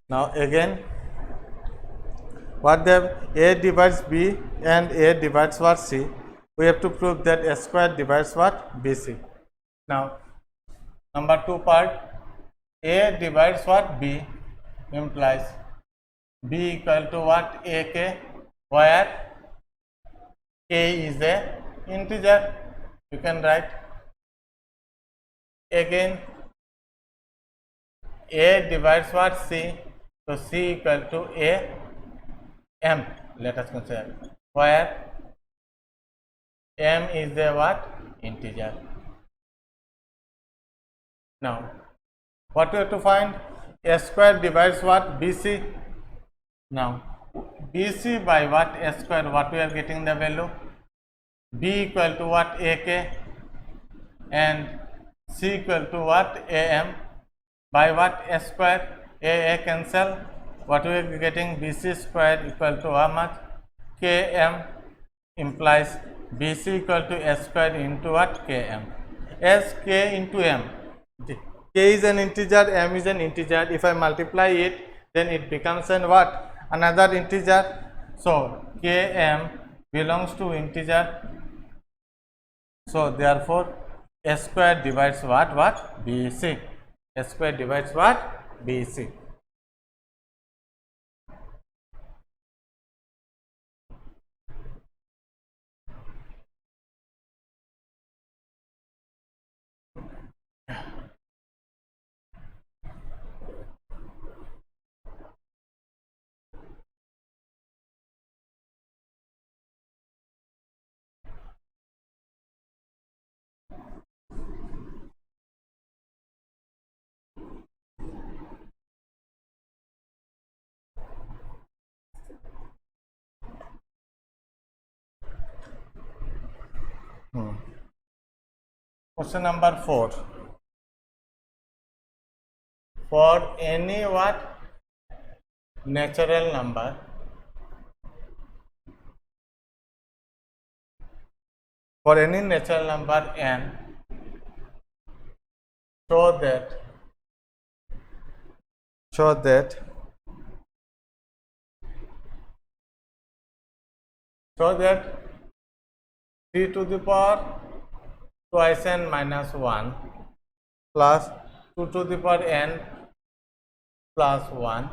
Now again, what they have? A divides B and A divides what? C. We have to prove that A square divides what? BC. Now, number 2 part, A divides what? B, implies B equal to what? AK, where K is a integer. You can write again A divides what? C. So C equal to A M. Let us consider where M is a what? Integer. Now, what we have to find? A square divides what? BC. Now, BC by what? A square. What we are getting the value? B equal to what? AK and C equal to what? AM by what? A square. A cancel. What we are getting? BC square equal to how much? KM implies BC equal to A square into what? KM. As K into M. K is an integer, M is an integer. If I multiply it, then it becomes an what? Another integer. So Km belongs to integer. So therefore A square divides what? What? BC. A square divides what? BC. Question number 4. For any what? Natural number, for any natural number n, show that c to the power twice n minus 1 plus 2 to the power n plus 1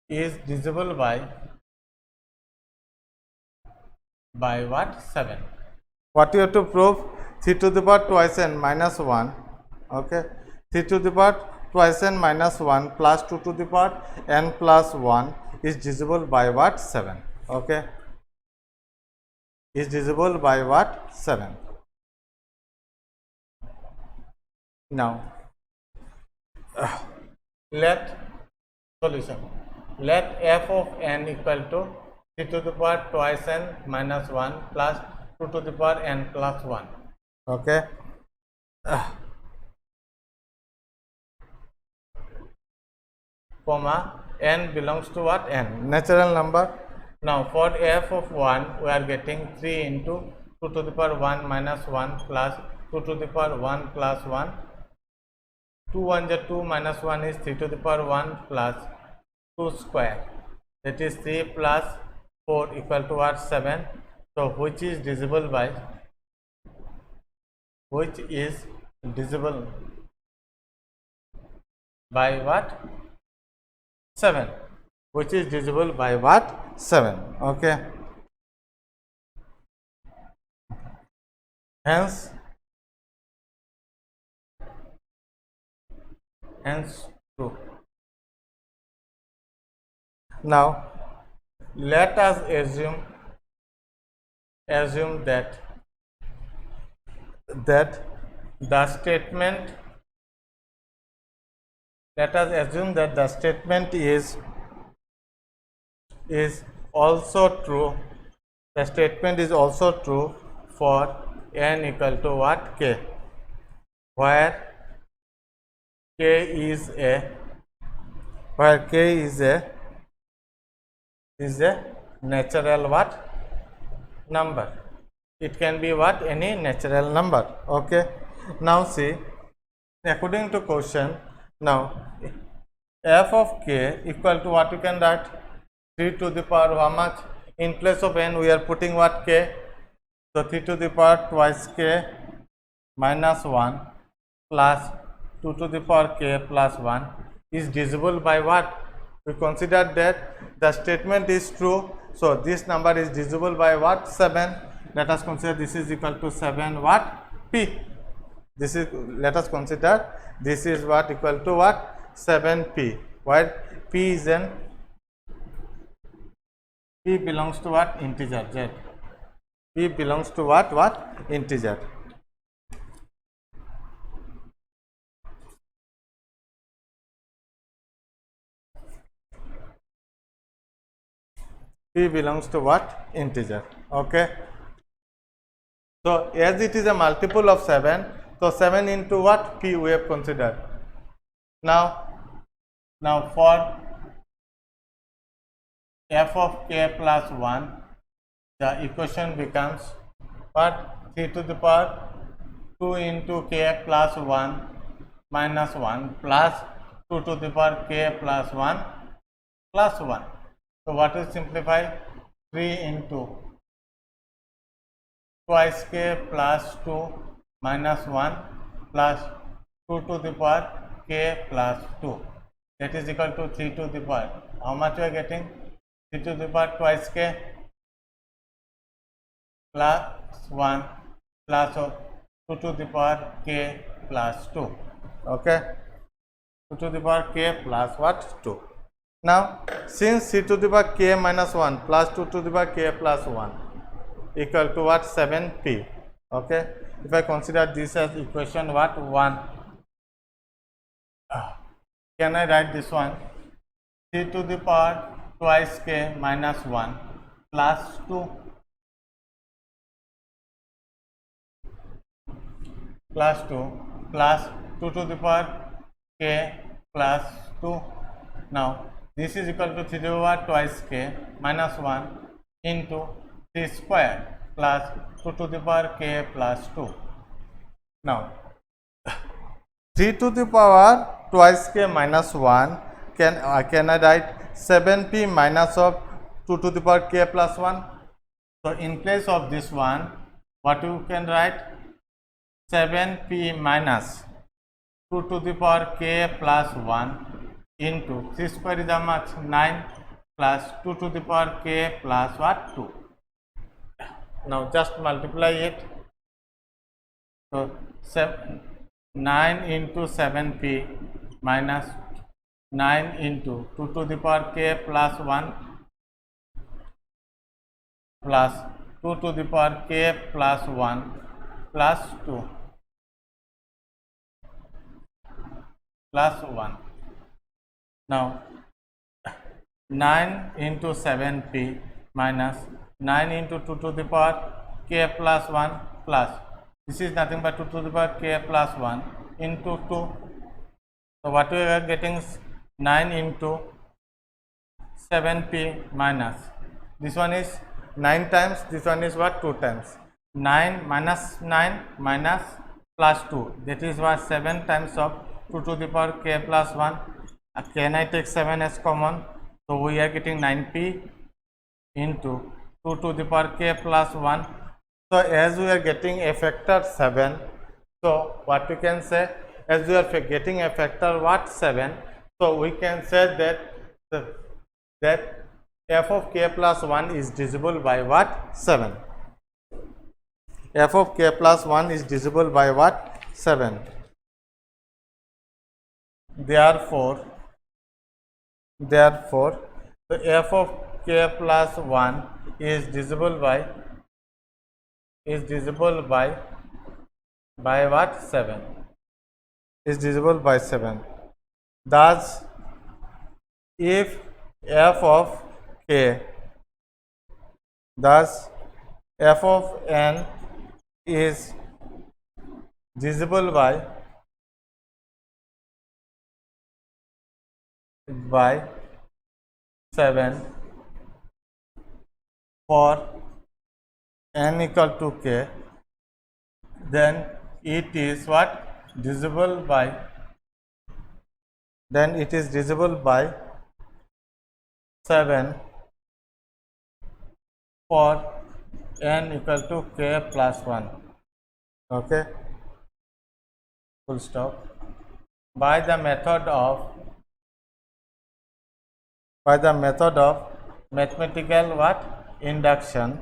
is divisible by what? 7. What you have to prove? 3 to the power twice n minus 1. Okay. 3 to the power twice n minus 1 plus 2 to the power n plus 1 is divisible by what? 7. Okay. Is divisible by what? 7. Now, let solution. Let f of n equal to 3 to the power twice n minus 1 plus 2 to the power n plus 1. Okay. Comma n belongs to what? N. Natural number. Now for f of 1 we are getting 3 into 2 to the power 1 minus 1 plus 2 to the power 1 plus 1. 2 1 is 2 minus 1 is 3 to the power 1 plus 2 square. That is 3 plus 4 equal to what? 7. So which is divisible by what? Seven. Which is divisible by what? 7. Okay. Hence 2. Now let us assume that the statement is also true. The statement is also true for n equal to what? K, where k is a natural what? Number. It can be what? Any natural number. Okay. Now see, according to question, now f of k equal to what? You can write 3 to the power how much? In place of n we are putting what? K. So 3 to the power twice k minus 1 plus 2 to the power k plus 1 is divisible by what? We consider that the statement is true. So this number is divisible by what? 7. Let us consider this is equal to 7 what? P. This is, let us consider this is what? Equal to what? 7p, where p belongs to what? Integer. Z. P belongs to what? Integer. P belongs to what? Integer. Okay. So as it is a multiple of 7, so 7 into what? P we have considered. Now for f of k plus 1, the equation becomes what? 3 to the power 2 into k plus 1 minus 1 plus 2 to the power k plus 1 plus 1. So what will simplify? 3 into twice k plus 2 minus 1 plus 2 to the power k plus 2. That is equal to 3 to the power. How much we are getting? 3 to the power twice k plus 1 plus 2 to the power k plus 2. Okay. 2 to the power k plus what? 2. Now since 3 to the power k minus 1 plus 2 to the power k plus 1 equal to what? 7p. Okay. If I consider this as equation what? 1, can I write this one? 3 to the power twice k minus 1 plus 2 plus 2 to the power k plus 2. Now this is equal to 3 to the power twice k minus 1 into 3 square plus 2 to the power k plus 2. Now 3 to the power twice k minus 1 can I write 7p minus of 2 to the power k plus 1. So in place of this one, what you can write? 7p minus 2 to the power k plus 1 into 3 square is how much? 9 plus 2 to the power k plus what? 2. Now just multiply it. So 9 into 7p minus 9 into 2 to the power k plus 1 plus 2 to the power k plus 1 plus 2 plus 1. Now 9 into 7p minus 9 into 2 to the power k plus 1 plus, this is nothing but 2 to the power k plus 1 into 2. So what we are getting? 9 into 7p minus, this one is 9 times, this one is what? 2 times. 9 minus 9 minus plus 2, that is what 7 times of 2 to the power k plus 1. Can I take 7 as common? So we are getting 9p into 2 to the power k plus 1. So as we are getting a factor 7, so what we can say, as we are getting a factor what 7, so we can say that f of k plus 1 is divisible by what 7. F of k plus 1 is divisible by what 7. Therefore the f of k plus 1 is divisible by what 7, is divisible by 7. Thus if f of k, thus f of n is divisible by 7 for n equal to k, then it is what divisible by, then it is divisible by 7 for n equal to k plus 1. Okay, full stop. By the method of mathematical what induction,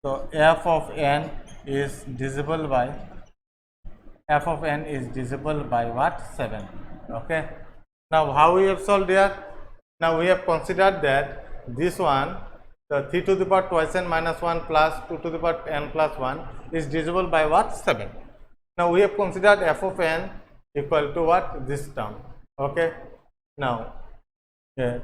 so f of n is divisible by what 7. Okay, now how we have solved here? Now we have considered that this one, the 3 to the power twice n minus 1 plus 2 to the power n plus 1 is divisible by what 7. Now we have considered f of n equal to what this term. Okay, now 3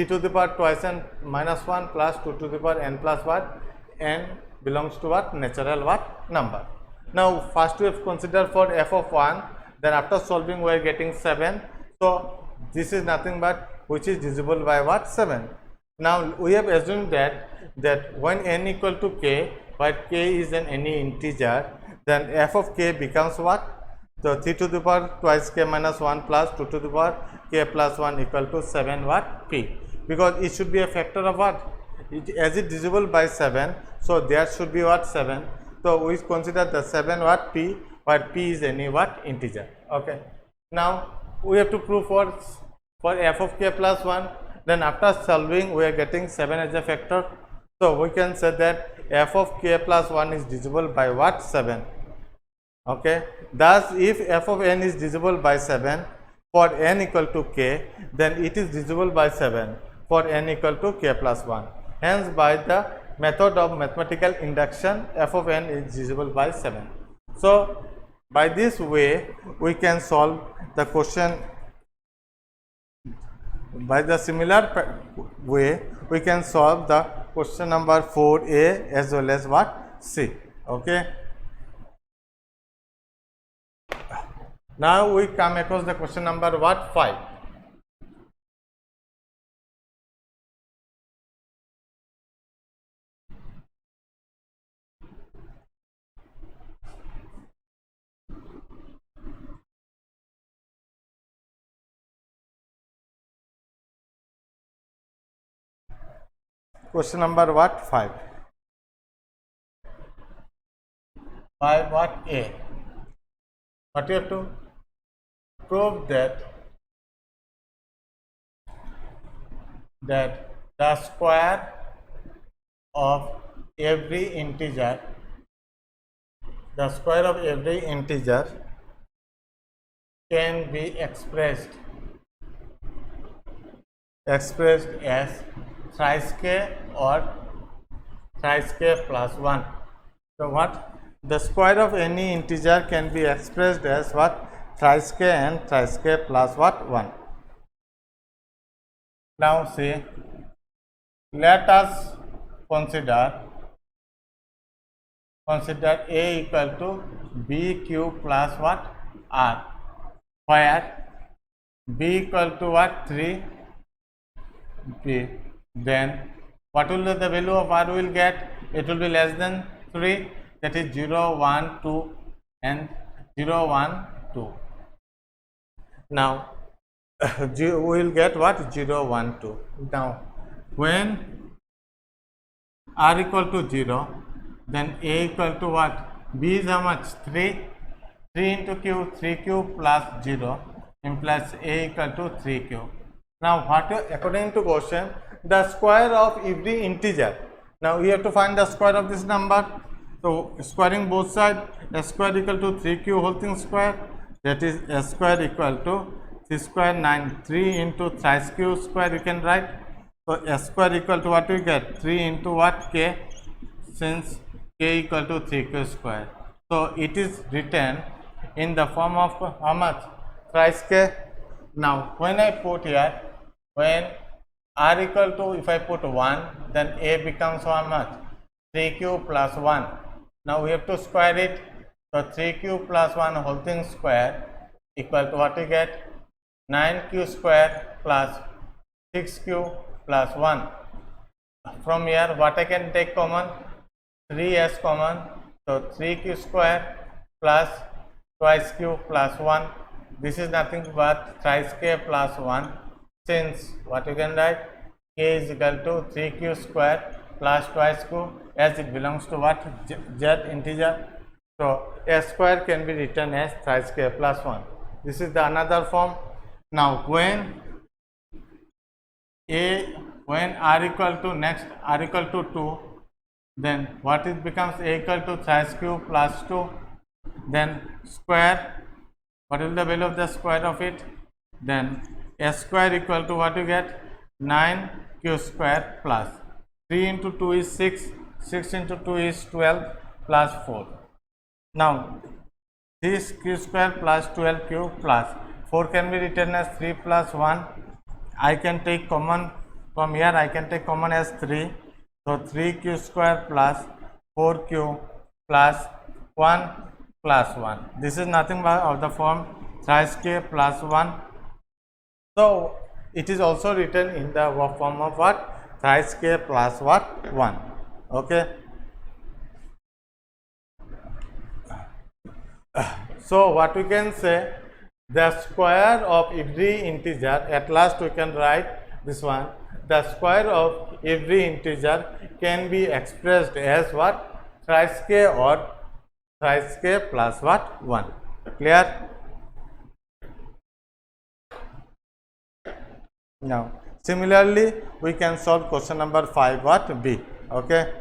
to the power twice n minus 1 plus 2 to the power n plus what, n belongs to what natural what number. Now first we have considered for f of 1, then after solving we are getting 7. So this is nothing but which is divisible by what 7. Now we have assumed that when n equal to k, but k is an any integer, then f of k becomes what? So 3 to the power twice k minus 1 plus 2 to the power k plus 1 equal to 7 what p, because it should be a factor of what, as it divisible by 7, so there should be what 7. So we consider the 7 what p, where p is any what integer. Okay, now we have to prove for f of k plus 1, then after solving we are getting 7 as a factor. So we can say that f of k plus 1 is divisible by what 7. Okay, thus if f of n is divisible by 7 for n equal to k, then it is divisible by 7 for n equal to k plus 1. Hence by the method of mathematical induction, f of n is divisible by 7. So by this way we can solve the question. By the similar way we can solve the question number 4a as well as what c. Okay, now we come across the question number what 5. Question number what 5. 5 what a. What you have to prove that the square of every integer, can be expressed as thrice k or thrice k plus 1. So what, the square of any integer can be expressed as what thrice k and thrice k plus what 1. Now see, let us consider a equal to b cube plus what r, where b equal to what 3 b, then what will be the value of r we will get? It will be less than 3, that is 0, 1, 2 and 0, 1, 2. Now we will get what? 0, 1, 2. Now when r equal to 0, then a equal to what? B is how much? 3. 3 into q, 3q plus 0 implies a equal to 3q. Now what, according to question, the square of every integer. Now we have to find the square of this number. So squaring both sides, s square equal to 3q whole thing square, that is s square equal to 3 square 9, 3 into thrice q square you can write. So s square equal to what we get? 3 into what? K, since k equal to 3q square. So it is written in the form of how much? Thrice k. Now when I put here, when r equal to, if I put 1, then a becomes how much? 3q plus 1. Now we have to square it. So 3q plus 1 whole thing square equal to what we get? 9q square plus 6q plus 1. From here what I can take common? 3s common. So 3q square plus twice q plus 1. This is nothing but thrice k plus 1. Since what you can write? K is equal to 3q square plus twice q, as it belongs to what? Z integer. So s square can be written as thrice k plus 1. This is the another form. Now when r equal to, next r equal to 2, then what it becomes? A equal to thrice q plus 2, then square, what will the value of the square of it? Then s square equal to what you get? 9q square plus 3 into 2 is 6, 6 into 2 is 12 plus 4. Now this q square plus 12q plus 4 can be written as 3 plus 1. I can take common from here, I can take common as 3. So 3q square plus 4q plus 1 plus 1. This is nothing but of the form thrice k plus 1. So it is also written in the form of what? Thrice k plus what? 1. Okay. So what we can say, the square of every integer, at last we can write this one, the square of every integer can be expressed as what? Thrice k or thrice k plus what? 1. Clear? Now similarly we can solve question number 5, what? B. Okay.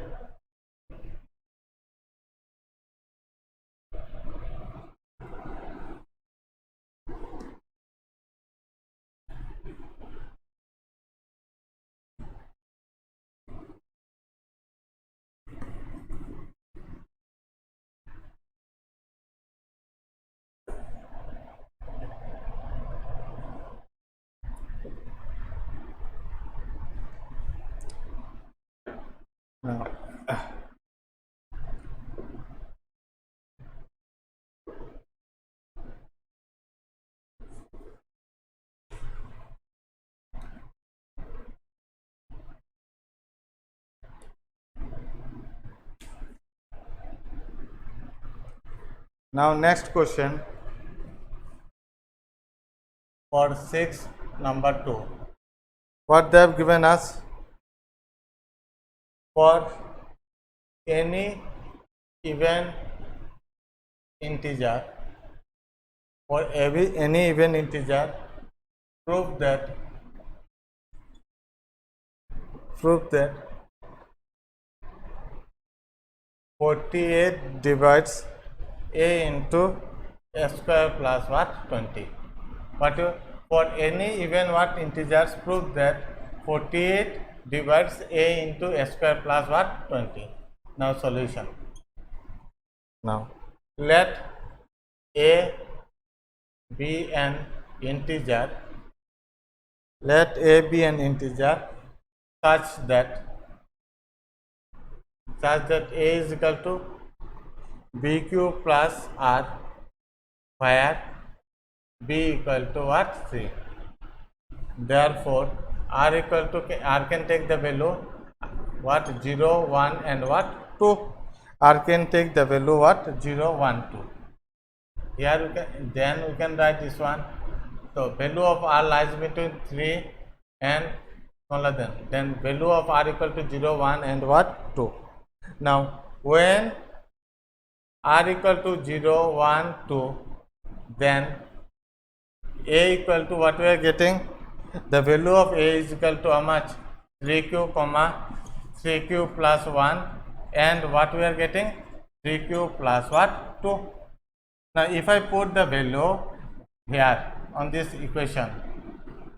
Now next question for 6 number 2. What they have given us? For any even integer, any even integer, prove that 48 divides a into s square plus what? 20. But for any even what integers, prove that 48 divides a into s square plus what? 20. Now solution. Now let a be an integer. Let a be an integer such that a is equal to bq plus r, where b equal to what? 3. Therefore r equal to r can take the value what? 0, 1 and what? 2. R can take the value what? 0, 1, 2. Here we can, then we can write this one. So value of R lies between 3 and smaller than. Then value of R equal to 0, 1 and what? 2. Now when R equal to 0, 1, 2, then A equal to what we are getting? The value of A is equal to how much? 3q comma 3q plus 1, and what we are getting? 3q plus what? 2. Now if I put the value here on this equation,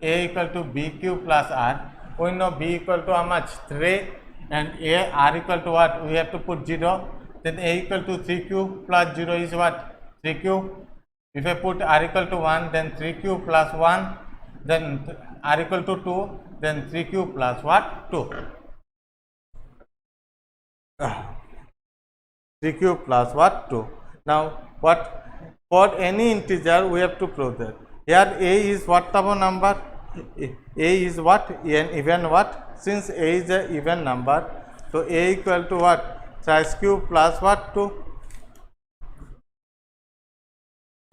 A equal to BQ plus R, we know B equal to how much? 3, and A R equal to what? We have to put 0. Then A equal to 3q plus 0 is what? 3q. If I put R equal to 1, then 3q plus 1, then R equal to 2, then 3q plus what? 2. 3q plus what? 2. Now what? For any integer we have to prove that. Here A is what type of number? A is what? An even what? Since A is an even number, so A equal to what? Thrice cube plus what? 2.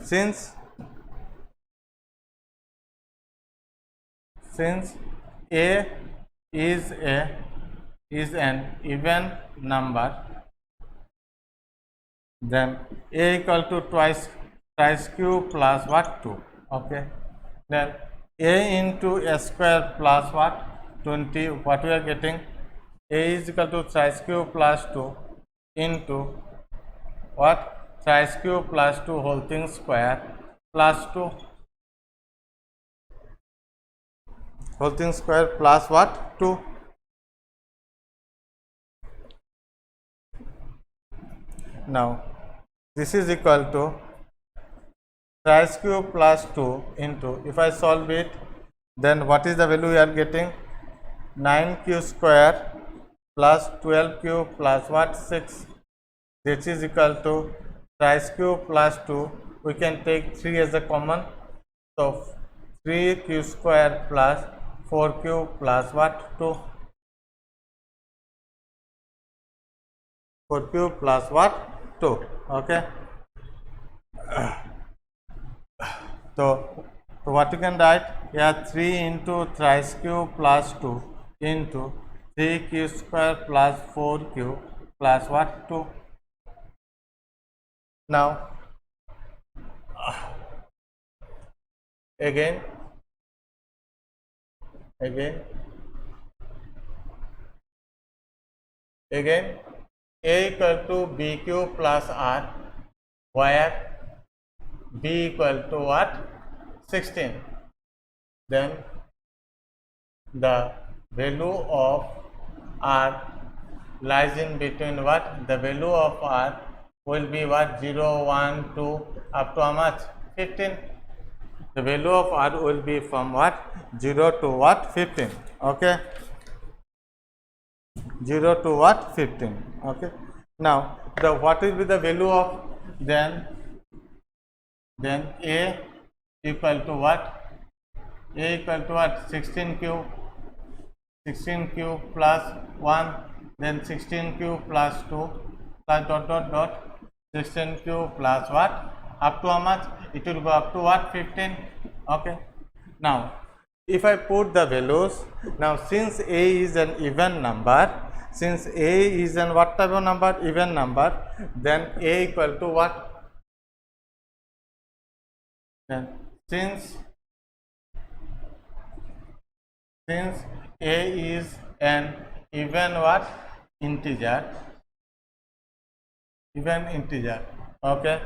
Since A is an even number, then A equal to twice cube plus what? 2. Okay. Then A into A square plus what? 20. What we are getting? A is equal to thrice cube plus 2 into what? Thrice cube plus 2 whole thing square plus 2 whole thing square plus what? 2. Now this is equal to thrice cube plus 2 into, if I solve it, then what is the value we are getting? 9q square plus 12q plus what? 6. This is equal to thrice cube plus 2. We can take 3 as a common. So 3q square plus 4q plus what? 2. 4q plus what? 2. Okay. So what you can write? Yeah, 3 into thrice cube plus 2 into 3q square plus 4q plus what? 2. Now again A equal to BQ plus R, where B equal to what? 16. Then the value of R lies in between what? The value of R will be what? 0, 1, 2 up to how much? 15. The value of R will be from what? 0 to what? 15. Okay. 0 to what? 15. Okay. Now the what will be the value of then A equal to what? A equal to what? 16q plus 1, then 16q plus 2 plus dot 16q plus what? Up to how much? It will go up to what? 15. Okay. Now if I put the values, now since A is an even number, since A is an what type of number? Even number, then A equal to what? Then since A is an even what? Integer. Okay.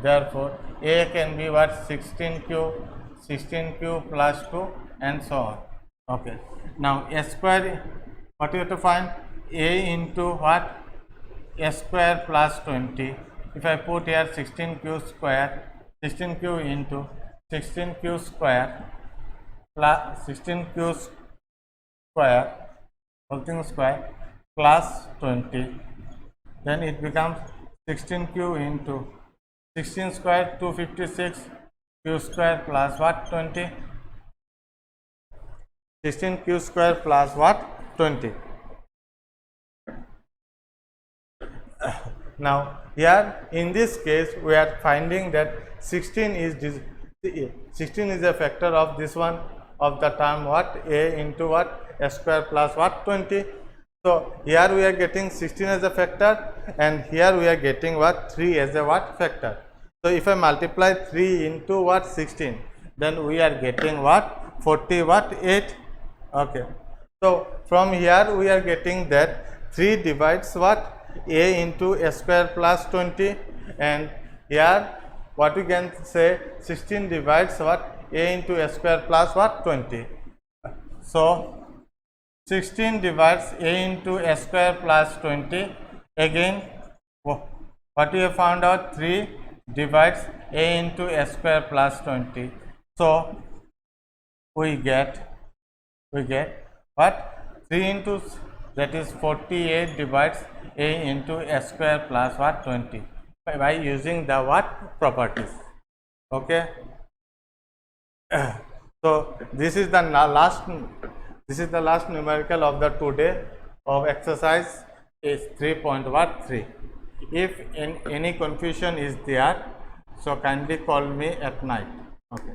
Therefore A can be what? 16q plus 2 and so on. Okay. Now A square, what you have to find? A into what? A square plus 20. If I put here 16q square, 16q into 16q square plus 16q square whole thing square plus 20, then it becomes 16q into 16 square 256 q square plus what? 20. 16q square plus what? 20. Now here in this case we are finding that 16 is 16 is a factor of this one of the term what a into what a square plus what 20. So here we are getting 16 as a factor and here we are getting what 3 as a what factor. So if I multiply 3 into what 16, then we are getting what 40 what 8. Okay. So from here we are getting that 3 divides what a into a square plus 20, and here what we can say 16 divides what a into a square plus what 20. So 16 divides a into a square plus 20. Again what we have found out, 3 divides a into a square plus 20. So we get what 3 into, that is 48 divides a into a square plus what 20 by using the what properties. Okay. So this is the last numerical of the today of exercise is 3.3. If any confusion is there, so kindly call me at night. Okay.